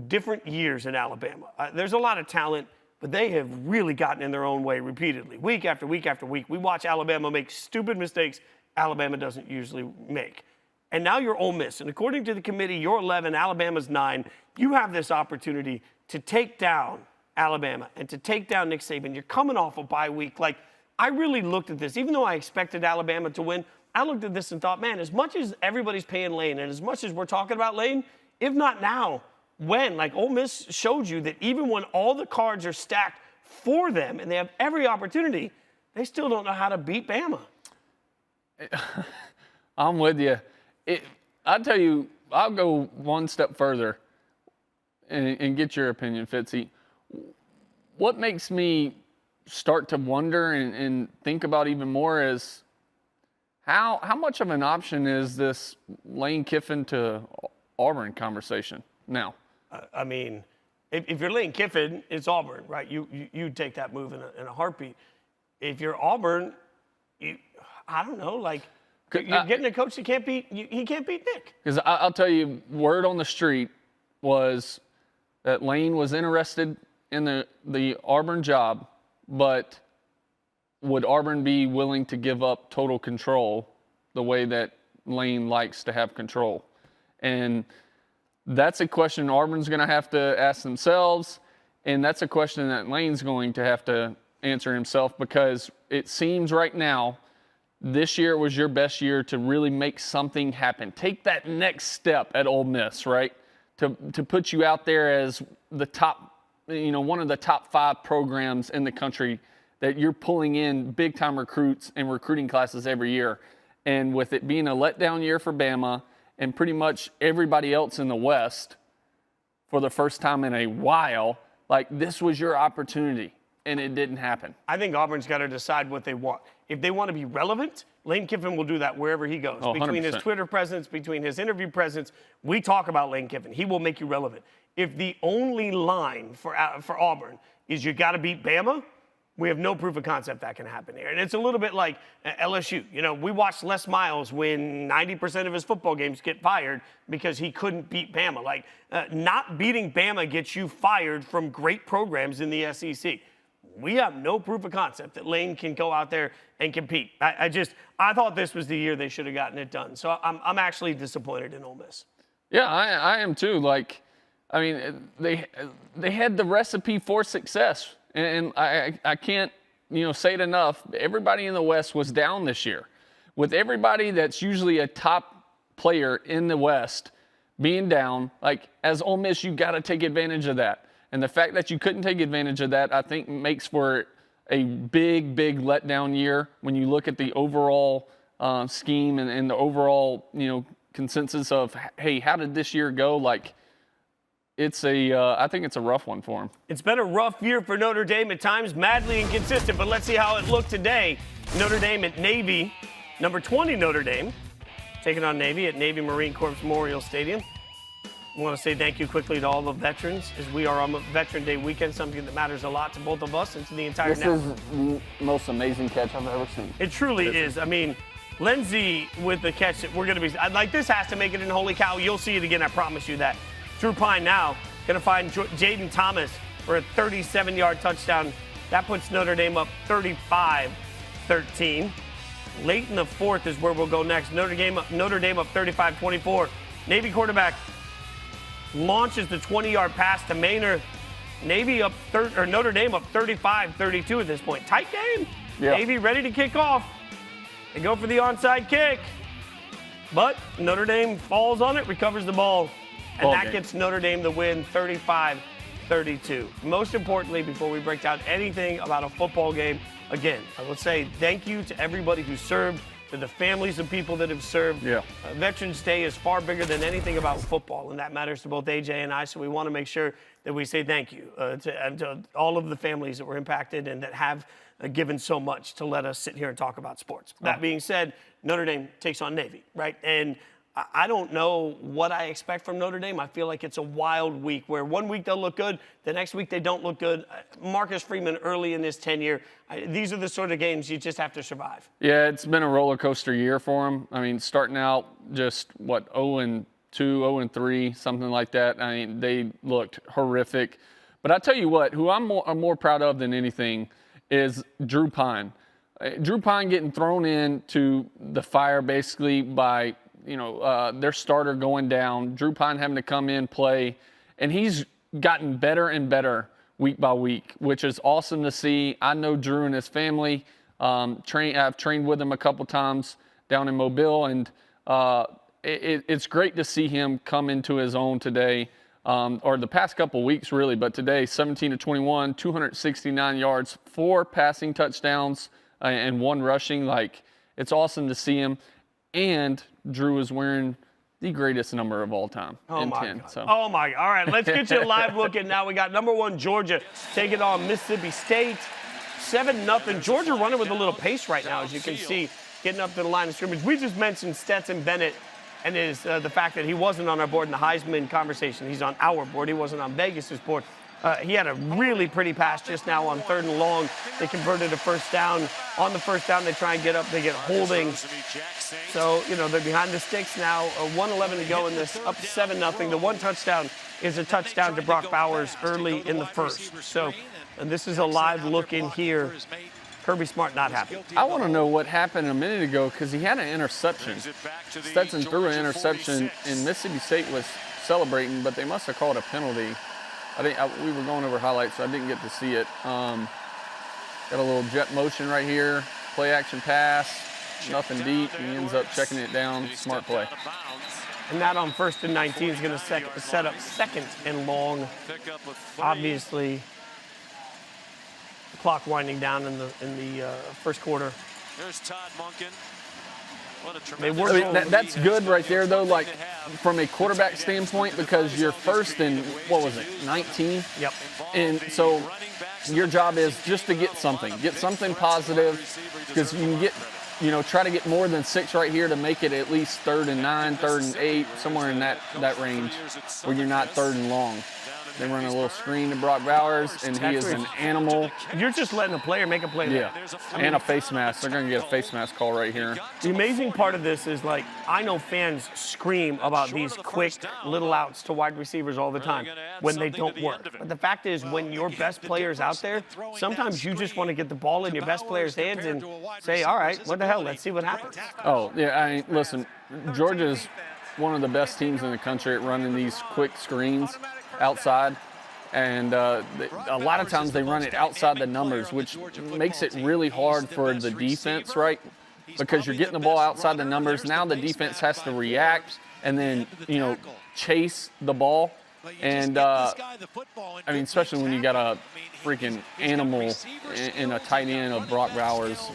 different years in Alabama. There's a lot of talent, but they have really gotten in their own way repeatedly, week after week after week. We watch Alabama make stupid mistakes Alabama doesn't usually make. And now you're Ole Miss, and according to the committee, you're 11, Alabama's 9. You have this opportunity to take down Alabama, and to take down Nick Saban. You're coming off a bye week. Like, I really looked at this. Even though I expected Alabama to win, I looked at this and thought, man, as much as everybody's paying Lane and as much as we're talking about Lane, if not now, when? Like, Ole Miss showed you that even when all the cards are stacked for them and they have every opportunity, they still don't know how to beat Bama. I'm with you. I'll tell you, I'll go one step further and get your opinion, Fitzy. What makes me start to wonder and think about even more is how much of an option is this Lane Kiffin to Auburn conversation now? I mean, if you're Lane Kiffin, it's Auburn, right? You take that move in a heartbeat. If you're Auburn, I don't know, like you're getting a coach that can't beat he can't beat Nick. Because I'll tell you, word on the street was that Lane was interested in the Auburn job, but would Auburn be willing to give up total control the way that Lane likes to have control? And that's a question Auburn's going to have to ask themselves, and that's a question that Lane's going to have to answer himself, because it seems right now this year was your best year to really make something happen. Take that next step at Ole Miss, right? To put you out there as the top, one of the top 5 programs in the country, that you're pulling in big-time recruits and recruiting classes every year. And with it being a letdown year for Bama and pretty much everybody else in the West for the first time in a while, like, this was your opportunity, and it didn't happen. I think Auburn's got to decide what they want. If they want to be relevant, Lane Kiffin will do that wherever he goes. Oh, between 100%. his Twitter presence, between his interview presence, we talk about Lane Kiffin. He will make you relevant. If the only line for Auburn is you got to beat Bama, we have no proof of concept that can happen here. And it's a little bit like LSU. We watched Les Miles win 90% of his football games get fired because he couldn't beat Bama. Like, not beating Bama gets you fired from great programs in the SEC. We have no proof of concept that Lane can go out there and compete. I thought this was the year they should have gotten it done. So I'm actually disappointed in Ole Miss. Yeah, I am too. Like, I mean, they had the recipe for success, and I can't say it enough. Everybody in the West was down this year. With everybody that's usually a top player in the West being down, like, as Ole Miss, you got to take advantage of that. And the fact that you couldn't take advantage of that, I think, makes for a big, big letdown year when you look at the overall scheme and the overall, consensus of, hey, how did this year go? Like, I think it's a rough one for them. It's been a rough year for Notre Dame at times, madly inconsistent, but let's see how it looked today. Notre Dame at Navy, number 20 Notre Dame, taking on Navy at Navy Marine Corps Memorial Stadium. I want to say thank you quickly to all the veterans, as we are on Veteran Day weekend, something that matters a lot to both of us and to the entire network. This is the most amazing catch I've ever seen. It truly is. I mean, Lindsey with the catch that we're going to be – like, this has to make it in Holy Cow. You'll see it again, I promise you that. Drew Pine now going to find Jaden Thomas for a 37-yard touchdown. That puts Notre Dame up 35-13. Late in the fourth is where we'll go next. Notre Dame up 35-24. Navy quarterback launches the 20-yard pass to Maynard. Notre Dame up 35-32 at this point. Tight game. Yeah. Navy ready to kick off. They go for the onside kick. But Notre Dame falls on it, recovers the ball. And that gets Notre Dame the win, 35-32. Most importantly, before we break down anything about a football game, again, I will say thank you to everybody who served, to the families of people that have served. Yeah. Veterans Day is far bigger than anything about football, and that matters to both AJ and I, so we want to make sure that we say thank you to all of the families that were impacted and that have given so much to let us sit here and talk about sports. That being said, Notre Dame takes on Navy, right? And I don't know what I expect from Notre Dame. I feel like it's a wild week where one week they'll look good, the next week they don't look good. Marcus Freeman early in his tenure, these are the sort of games you just have to survive. Yeah, it's been a roller coaster year for him. I mean, starting out just, 0-2, 0-3, something like that. I mean, they looked horrific. But I tell you what, who I'm more proud of than anything is Drew Pine. Drew Pine getting thrown into the fire basically by their starter going down, Drew Pine having to come in, play, and he's gotten better and better week by week, which is awesome to see. I know Drew and his family. I've trained with him a couple times down in Mobile, and it's great to see him come into his own today, or the past couple weeks really, but today 17-21, 269 yards, 4 passing touchdowns, and 1 rushing. Like, it's awesome to see him. And Drew is wearing the greatest number of all time in 10. God. So. Oh, my God. All right, let's get you a live look at now. We got #1 Georgia taking on Mississippi State. 7-0. Georgia running with a little pace right now, as you can see, getting up to the line of scrimmage. We just mentioned Stetson Bennett and the fact that he wasn't on our board in the Heisman conversation. He's on our board. He wasn't on Vegas's board. He had a really pretty pass just now on 3rd and long. They converted a first down. On the first down, they try and get up. They get holding. So, they're behind the sticks now. 1:11 to go in this, up 7-0. The 1 touchdown is a touchdown to Brock Bowers early in the first. So, and this is a live look in here. Kirby Smart not happy. I want to know what happened a minute ago because he had an interception. Stetson threw an interception, and Mississippi State was celebrating, but they must have called a penalty. We were going over highlights, so I didn't get to see it. Got a little jet motion right here. Play action pass. Nothing deep. He ends up checking it down. Smart play. And that on 1st and 19 is going to set up 2nd and long. Obviously, the clock winding down in the first quarter. There's Todd Monken. That's good right there, though, like from a quarterback standpoint, because you're 1st and, 19? Yep. And so your job is just to get something positive, because you can get, try to get more than 6 right here to make it at least 3rd and 9, 3rd and 8, somewhere in that range where you're not 3rd and long. They run a little screen to Brock Bowers, and he is an animal. You're just letting a player make a play. Yeah, and a face mask. They're going to get a face mask call right here. The amazing part of this is, like, I know fans scream about these quick little outs to wide receivers all the time when they don't work. But the fact is, when your best player's out there, sometimes you just want to get the ball in your best player's hands and say, all right, what the hell, let's see what happens. Oh, yeah, listen, Georgia's one of the best teams in the country at running these quick screens outside, and a lot of times they run it outside the numbers, which makes it really hard for the defense, right? Because you're getting the ball outside the numbers. Now the defense has to react and then, chase the ball. And, especially when you got a freaking animal in a tight end of Brock Bowers,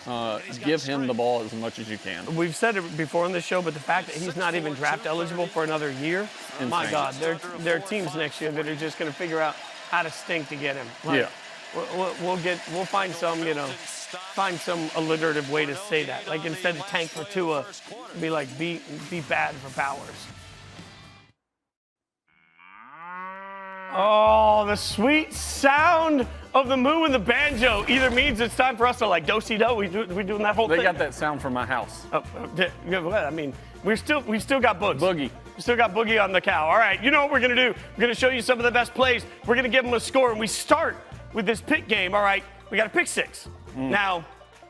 give him the ball as much as you can. We've said it before on the show, but the fact that he's not even draft eligible for another year, insane. My God, there are teams next year that are just going to figure out how to stink to get him. Like, yeah. We'll find some alliterative way to say that. Like, instead of tank for Tua, be like be bad for Bowers. Oh, the sweet sound of the moo and the banjo either means it's time for us to, like, do-si-do. We doing that whole thing? They got that sound from my house. I mean, we've still got Boogie. We still got Boogie on the cow. All right, you know what we're going to do? We're going to show you some of the best plays. We're going to give them a score, and we start with this pick game. All right, we got a pick 6. Now,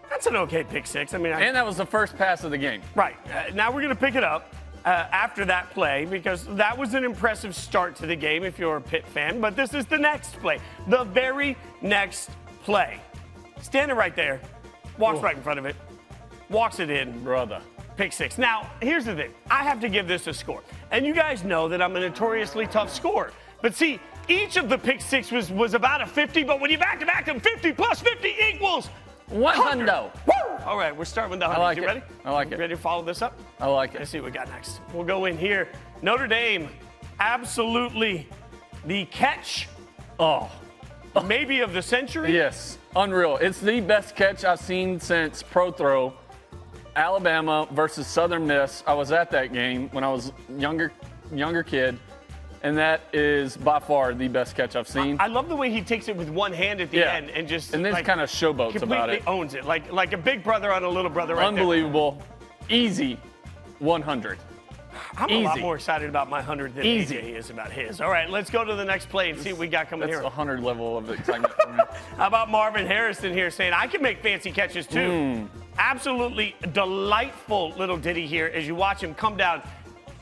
that's an okay pick 6. I mean, and that was the first pass of the game. Right. Now we're going to pick it up. After that play, because that was an impressive start to the game if you're a Pitt fan, but this is the next play, the very next play. Standing right there, walks right in front of it, walks it in. Brother. Pick 6. Now, here's the thing. I have to give this a score. And you guys know that I'm a notoriously tough scorer. But see, each of the pick 6 was about a 50, but when you back-to-back them, 50 plus 50 equals 100. Woo! All right, we're starting with the 100. I like you it. ready? I like it. Ready to follow this up? I like it. Let's see what we got next. We'll go in here. Notre Dame, absolutely the catch, maybe of the century. Yes, unreal. It's the best catch I've seen since Pro Throw. Alabama versus Southern Miss. I was at that game when I was younger kid. And that is by far the best catch I've seen. I love the way he takes it with one hand at the end and just then kind of showboats about it. Completely owns it, like a big brother on a little brother. Right Unbelievable, easy, 100. I'm a lot more excited about my 100 than AJ is about his. All right, let's go to the next play and see what we got coming here. That's 100 level of excitement for me. How about Marvin Harrison here saying, I can make fancy catches too. Absolutely delightful little ditty here as you watch him come down.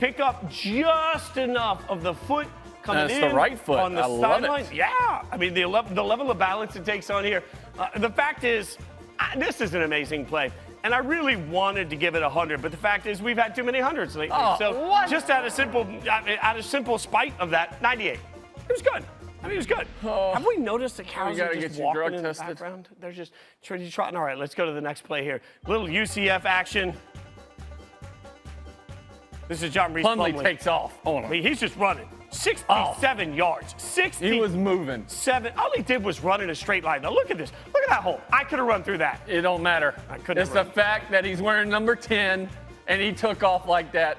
Pick up just enough of the foot coming That's in. the right foot. On the I love it. sideline. Yeah. I mean, the level of balance it takes on here. The fact is, this is an amazing play. And I really wanted to give it 100, but the fact is we've had too many hundreds lately. Oh, so what? just out of simple spite of that, 98. It was good. I mean, it was good. Oh. Have we noticed the cows are gotta just get you walking drug in tested. the background? They're just trotting. All right, let's go to the next play here. Little UCF action. This is John Reese Plumlee Plumlee. takes off. Hold I on. mean, he's just running. 67 yards. 67. He was moving. All he did was run in a straight line. Now look at this. Look at that hole. I could have run through that. It don't matter. I couldn't It's run. the fact that he's wearing number 10 and he took off like that.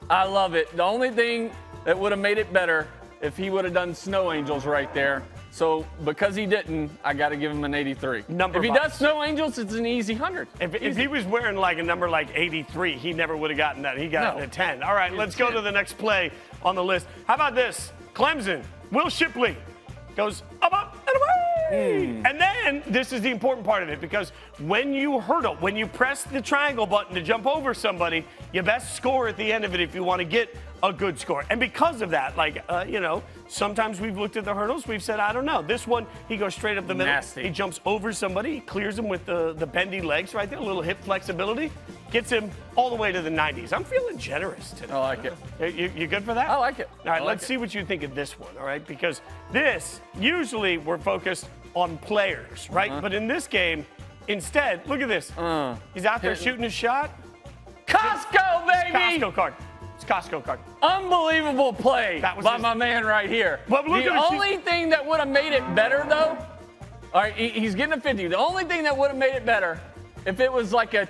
I love it. The only thing that would have made it better if he would have done snow angels right there. So because he didn't, I got to give him an 83. If he does snow angels, it's an easy 100. If he was wearing like a number like 83, he never would have gotten that. He got it at 10. All right, let's go to the next play on the list. How about this? Clemson, Will Shipley goes up, and away. And then this is the important part of it, because when you hurdle, when you press the triangle button to jump over somebody, you best score at the end of it if you want to get a good score. And because of that, sometimes we've looked at the hurdles, we've said, I don't know. This one, he goes straight up the middle. Nasty. He jumps over somebody, he clears him with the bendy legs right there, a little hip flexibility, gets him all the way to the 90s. I'm feeling generous today. I like it. You good for that? I like it. All right, I like let's see what you think of this one, all right? Because this, usually we're focused on players, right? But in this game, instead, look at this. He's out there shooting his shot. Costco, baby! Costco card. It's Costco card. Unbelievable play That was by his- my man right here. But look the at it, only thing that would have made it better, though, all right, he's getting a 50. The only thing that would have made it better if it was like a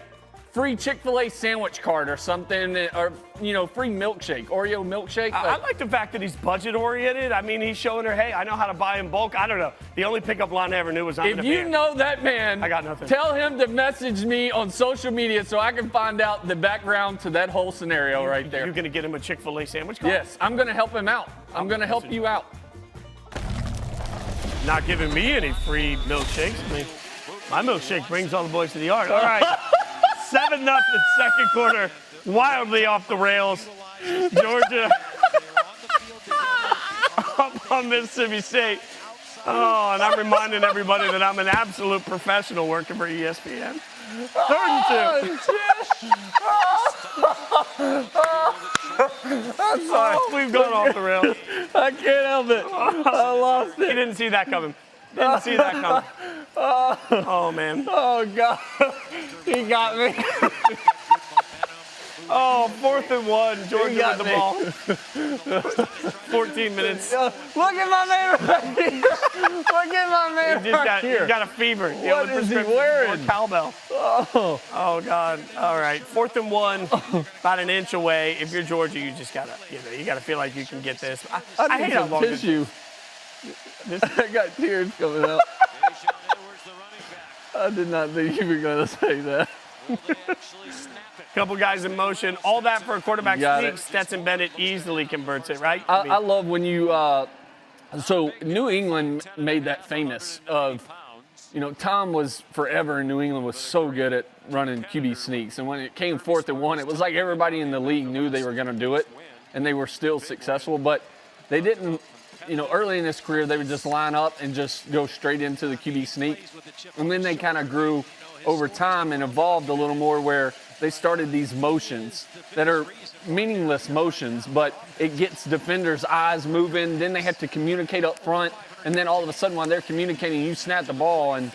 free Chick-fil-A sandwich card or something, or, free milkshake, Oreo milkshake. I like the fact that he's budget oriented. I mean, he's showing her, hey, I know how to buy in bulk. I don't know. The only pickup line I ever knew was I'm If you know that man, I got nothing. Tell him to message me on social media so I can find out the background to that whole scenario right there. You're going to get him a Chick-fil-A sandwich card? Yes, I'm going to help him out. I'm going to help you out. Not giving me any free milkshakes. I mean, my milkshake brings all the boys to the yard. All right. 7-0 second quarter. Wildly off the rails. Georgia up on Mississippi State. Oh, and I'm reminding everybody that I'm an absolute professional working for ESPN. 3rd and 2. I'm sorry. We've gone off the rails. I can't help it. I lost He it. didn't see that coming. Didn't see that coming. Oh, man. Oh, God. He got me. Oh, 4th and 1. Georgia got with the me. ball. 14 minutes. Look at my man right here. Look at my man You just right here. you got a fever. What is he wearing? More cowbell. Oh, God. All right. 4th and 1, about an inch away. If you're Georgia, you just gotta, you gotta feel like you can get this. I need hate how some long this. tissue. I got tears coming out. I did not think you were going to say that. Couple guys in motion. All that for a quarterback Got sneak. it. Stetson Bennett easily converts it, right? I love when you. So New England made that famous of, Tom was forever in New England was so good at running QB sneaks, and when it came 4th and 1, it was like everybody in the league knew they were going to do it, and they were still successful, but they didn't. Early in his career, they would just line up and just go straight into the QB sneak, and then they kind of grew over time and evolved a little more where they started these motions that are meaningless motions, but it gets defenders' eyes moving. Then they have to communicate up front, and then all of a sudden while they're communicating, you snap the ball, and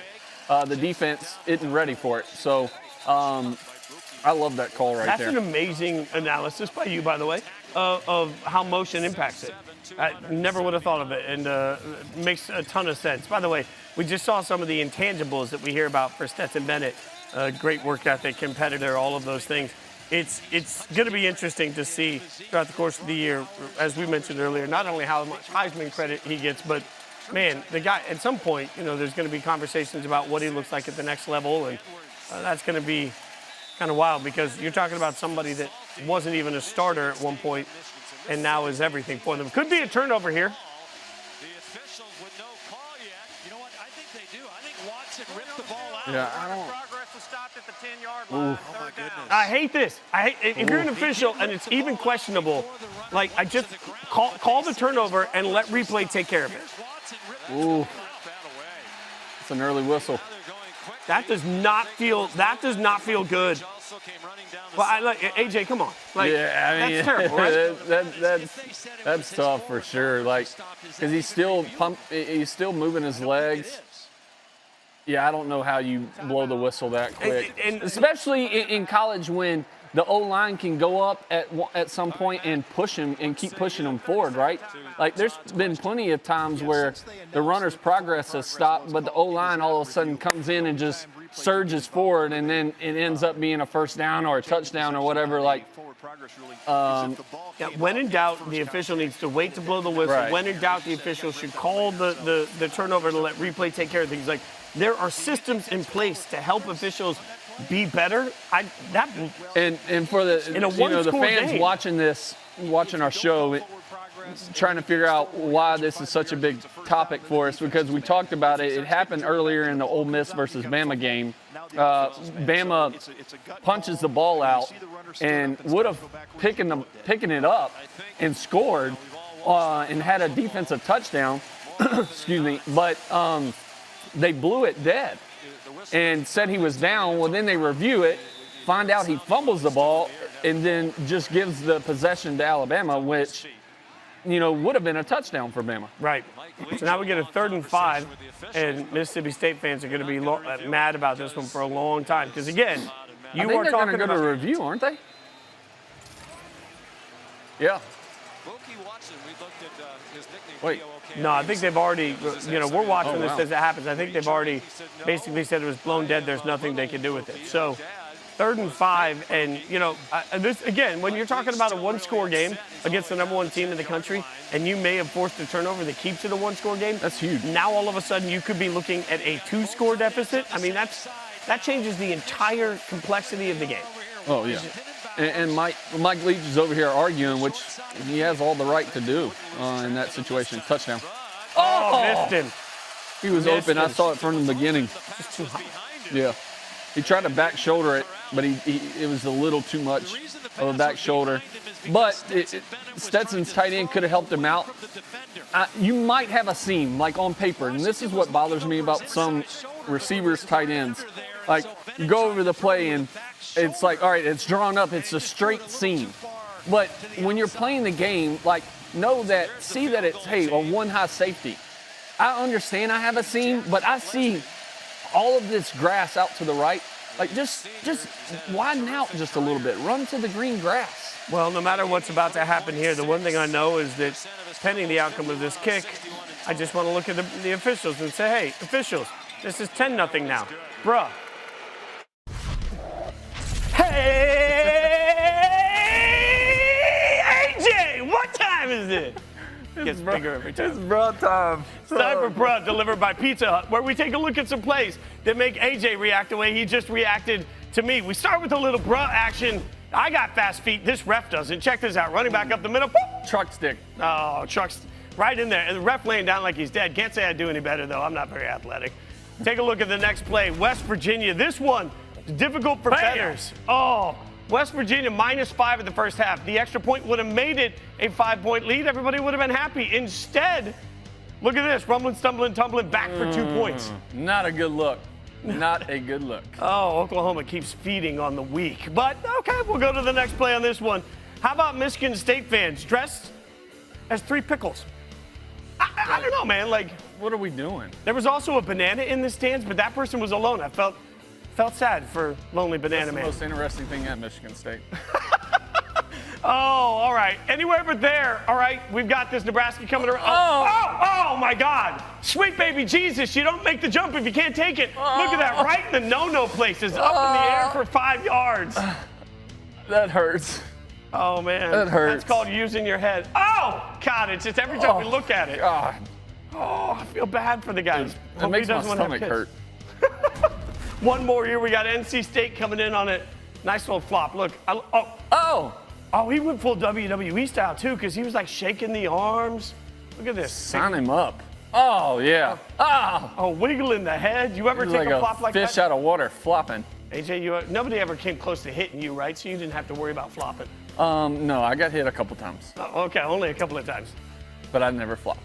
the defense isn't ready for it. So I love that call right there. That's an amazing analysis by you, by the way, of how motion impacts it. I never would have thought of it, and it makes a ton of sense. By the way, we just saw some of the intangibles that we hear about for Stetson Bennett. Great work ethic, competitor, all of those things. It's going to be interesting to see throughout the course of the year, as we mentioned earlier, not only how much Heisman credit he gets, but, man, the guy, at some point, there's going to be conversations about what he looks like at the next level, and that's going to be kind of wild because you're talking about somebody that wasn't even a starter at one point and now is everything for them. Could be a turnover here. The officials with no call yet. You know what? I think they do. I think Watson ripped the ball out. Yeah, I don't. Progress to stop stopped at the 10-yard line. Third down. I hate this. If you're an official and it's even questionable, like I just call the turnover and let replay take care of it. Ooh. It's an early whistle. That does not feel good. Well, AJ, come on. Like, Yeah, I mean, that's terrible, right? that's tough for sure. Like, because he's still moving his legs. Yeah, I don't know how you blow the whistle that quick, And especially in college when the O-line can go up at some point and push him and keep pushing him forward, right? Like, there's been plenty of times where the runner's progress has stopped, but the O-line all of a sudden comes in and just surges forward, and then it ends up being a first down or a touchdown or whatever. Like, when in doubt, the official needs to wait to blow the whistle. Right. When in doubt, the official should call the turnover and let replay take care of things. Like, there are systems in place to help officials be better. And for the the fans game. watching our show, trying to figure out why this is such a big topic for us, because we talked about it. It happened earlier in the Ole Miss versus Bama game. Bama punches the ball out and would have picking it up and scored and had a defensive touchdown. Excuse me, but they blew it dead and said he was down. Well, then they review it, find out he fumbles the ball, and then just gives the possession to Alabama, which, would have been a touchdown for Bama. Right. So now we get a 3rd and 5, and Mississippi State fans are going to be mad about this one for a long time. Because, again, I think they're going to go to review, aren't they? Yeah. Wait. No, I think they've already, we're watching this as it happens. I think they've already basically said it was blown dead. There's nothing they can do with it. So 3rd and 5, and, this, again, when you're talking about a one-score game against the #1 team in the country, and you may have forced a turnover that keeps it a one-score game. That's huge. Now, all of a sudden, you could be looking at a 2-score deficit. I mean, that changes the entire complexity of the game. Oh, yeah. And Mike Leach is over here arguing, which he has all the right to do in that situation. Touchdown. Oh, missed him. He was Missed open. him. I saw it from the beginning. It's too high. Yeah. He tried to back shoulder it, but it was a little too much of a back shoulder. But Stetson's tight end could have helped him out. You might have a seam, like on paper, and this is what bothers me about some receivers' tight ends. Like, you go over the play and it's like, all right, it's drawn up, it's a straight seam. But when you're playing the game, like, see that it's, hey, a one high safety. I understand I have a seam, but I see all of this grass out to the right. Like, just widen out just a little bit. Run to the green grass. Well, no matter what's about to happen here, the one thing I know is that pending the outcome of this kick, I just want to look at the officials and say, hey, officials, this is 10-0 now. Bruh. Hey, AJ, what time is it? Gets bigger every time. It's bra time. It's time for Bruh, delivered by Pizza Hut, where we take a look at some plays that make AJ react the way he just reacted to me. We start with a little Bruh action. I got fast feet. This ref doesn't. Check this out. Running back up the middle. Boop. Truck stick. Oh, trucks right in there. And the ref laying down like he's dead. Can't say I do any better, though. I'm not very athletic. Take a look at the next play. West Virginia. This one is difficult for bettors. Oh, West Virginia -5 in the first half. The extra point would have made it a 5-point lead. Everybody would have been happy. Instead, look at this. Rumbling, stumbling, tumbling back for 2 points. Not a good look. Not a good look. Oh, Oklahoma keeps feeding on the weak. But, okay, we'll go to the next play on this one. How about Michigan State fans dressed as 3 pickles? I don't know, man. Like, what are we doing? There was also a banana in the stands, but that person was alone. I felt sad for lonely banana That's man. the most interesting thing at Michigan State. Oh, all right. Anywhere but there. All right, we've got this Nebraska coming around. Oh, my God. Sweet baby Jesus, you don't make the jump if you can't take it. Look at that, right in the no-no places, up in the air for 5 yards. That hurts. Oh, man. That hurts. That's called using your head. Oh, God, it's just every time we look at it. God. Oh, I feel bad for the guys. It makes my stomach hurt. One more here. We got NC State coming in on it. Nice little flop. Look. Oh, he went full WWE style, too, because he was, like, shaking the arms. Look at this. Sign him up. Oh, yeah. Oh, wiggling the head. You ever take like a flop like that? fish out of water flopping. AJ, nobody ever came close to hitting you, right? So you didn't have to worry about flopping. No, I got hit a couple times, Oh, okay, only a couple of times. but I never flopped.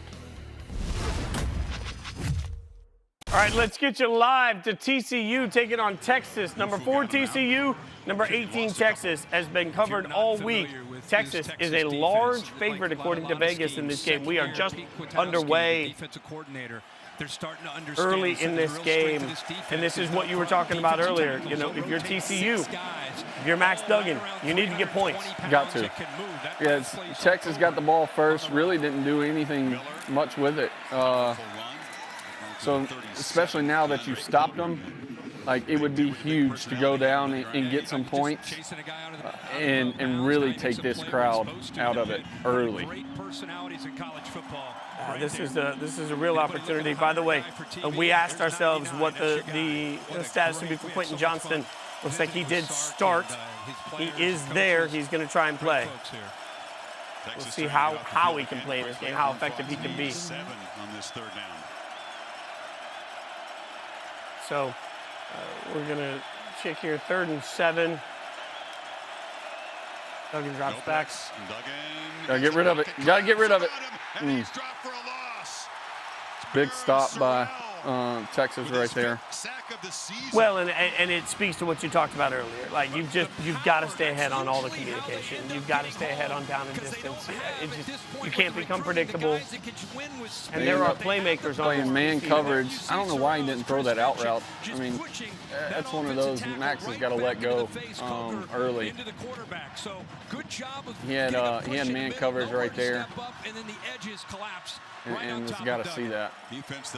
All right, let's get you live to TCU taking on Texas. No. 4 TCU, No. 18 Texas has been covered all week. Texas is a large favorite according to Vegas in this game. We are just underway early in this game, and this is what you were talking about earlier. You know, if you're TCU, if you're Max Duggan, you need to get points. Got to. Yeah, Texas got the ball first, really didn't do anything much with it. So especially now that you've stopped them, like it would be huge to go down and get some points and really take this crowd out of it early. This is a real opportunity. By the way, we asked ourselves what the status would be for Quentin Johnston. Looks like he did start. He is there. He's going to try and play. We'll see how he can play in this game, how effective he can be. 7 on this third down. So we're going to check here. 3rd and 7. Duggan drops back. Gotta get rid of it. Gotta get rid of it. Big stop by Texas right there. Well, and it speaks to what you talked about earlier. Like you've got to stay ahead on all the communication. You've got to stay ahead on down and distance. You can't become predictable. And there are playmakers on Playing man coverage. I don't know why he didn't throw that out route. I mean, that's one of those Max has got to let go early. He had man coverage right there. And just got to see that.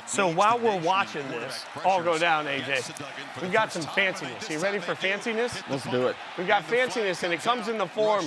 So while we're watching this all go down, AJ, we've got some fanciness. You ready for fanciness? Let's do it. We've got fanciness, and it comes in the form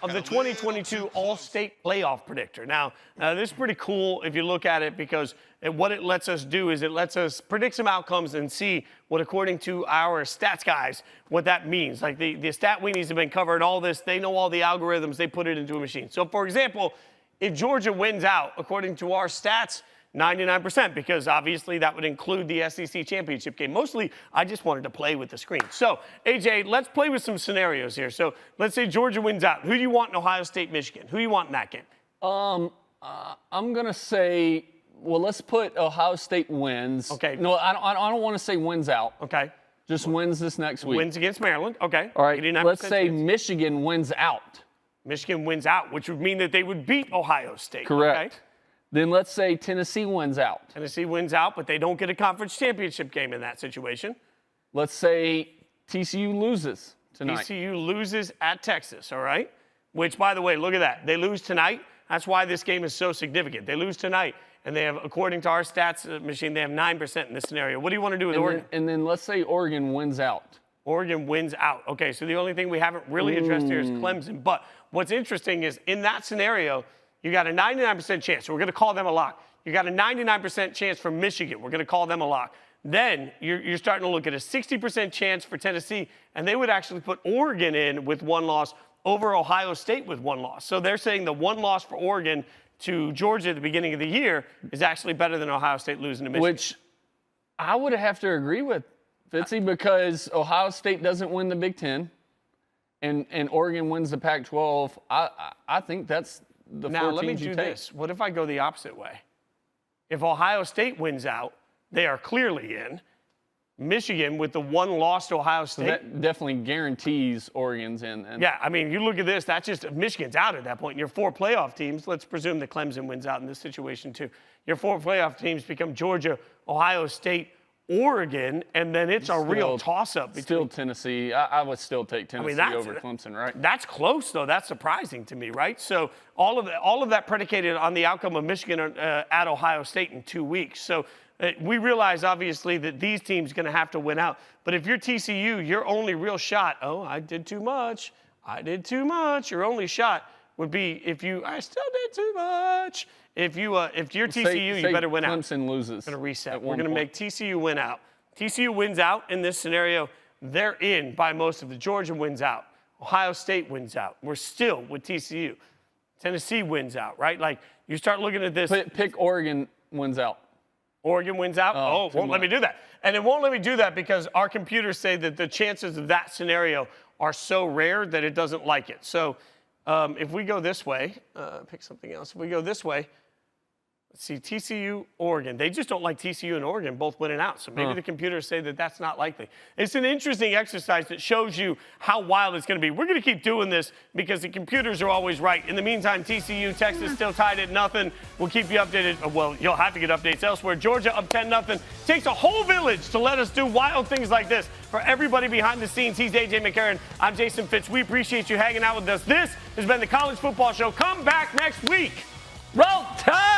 of the 2022 All-State Playoff Predictor. Now, this is pretty cool if you look at it because what it lets us do is it lets us predict some outcomes and see what, according to our stats guys, what that means. Like the stat weenies have been covering all this. They know all the algorithms. They put it into a machine. So, for example, if Georgia wins out, according to our stats, 99%, because obviously that would include the SEC championship game. Mostly, I just wanted to play with the screen. So, AJ, let's play with some scenarios here. So, let's say Georgia wins out. Who do you want in Ohio State, Michigan? Who do you want in that game? I'm going to say, well, let's put Ohio State wins. Okay. No, I don't want to say wins out. Okay. Just wins this next week. Wins against Maryland. Okay. All right. 89% Let's say chance. Michigan wins out. Michigan wins out, which would mean that they would beat Ohio State. Correct. Okay? Then let's say Tennessee wins out. Tennessee wins out, but they don't get a conference championship game in that situation. Let's say TCU loses tonight. TCU loses at Texas, all right? Which, by the way, look at that. They lose tonight. That's why this game is so significant. They lose tonight, and they have, according to our stats machine, they have 9% in this scenario. What do you want to do with Oregon? And then let's say Oregon wins out. Oregon wins out. Okay, so the only thing we haven't really addressed here is Clemson. But what's interesting is in that scenario, you got a 99% chance. So we're going to call them a lock. You got a 99% chance for Michigan. We're going to call them a lock. Then you're starting to look at a 60% chance for Tennessee, and they would actually put Oregon in with one loss over Ohio State with one loss. So they're saying the one loss for Oregon to Georgia at the beginning of the year is actually better than Ohio State losing to Michigan. Which I would have to agree with, Fitzy, because Ohio State doesn't win the Big Ten, and Oregon wins the Pac-12. I think that's the now, four let me teams you do take. this. What if I go the opposite way? If Ohio State wins out, they are clearly in. Michigan with the one loss to Ohio State. So that definitely guarantees Oregon's in. And yeah, I mean, you look at this, that's just Michigan's out at that point. And your four playoff teams, let's presume that Clemson wins out in this situation too. Your four playoff teams become Georgia, Ohio State, Oregon, and then it's a real toss-up. Still Tennessee. I would still take Tennessee over Clemson, right? That's close, though. That's surprising to me, right? So all of that predicated on the outcome of Michigan at Ohio State in 2 weeks. So we realize, obviously, that these teams are going to have to win out. But if you're TCU, your only real shot, I did too much. Your only shot would be I still did too much. If you're TCU, you better win out. Clemson loses. We're going to reset. We're going to make TCU win out. TCU wins out in this scenario. They're in by most of it. Georgia wins out. Ohio State wins out. We're still with TCU. Tennessee wins out, right? Like, you start looking at this. Pick Oregon wins out. Oregon wins out. Oh, won't let me do that. And it won't let me do that because our computers say that the chances of that scenario are so rare that it doesn't like it. So if we go this way, pick something else. If we go this way, let's see, TCU, Oregon. They just don't like TCU and Oregon both winning out. So maybe the computers say that that's not likely. It's an interesting exercise that shows you how wild it's going to be. We're going to keep doing this because the computers are always right. In the meantime, TCU-Texas still tied at 0. We'll keep you updated. Well, you'll have to get updates elsewhere. Georgia up 10-0. Takes a whole village to let us do wild things like this. For everybody behind the scenes, he's AJ McCarron. I'm Jason Fitz. We appreciate you hanging out with us. This has been the College Football Show. Come back next week. Roll Tide!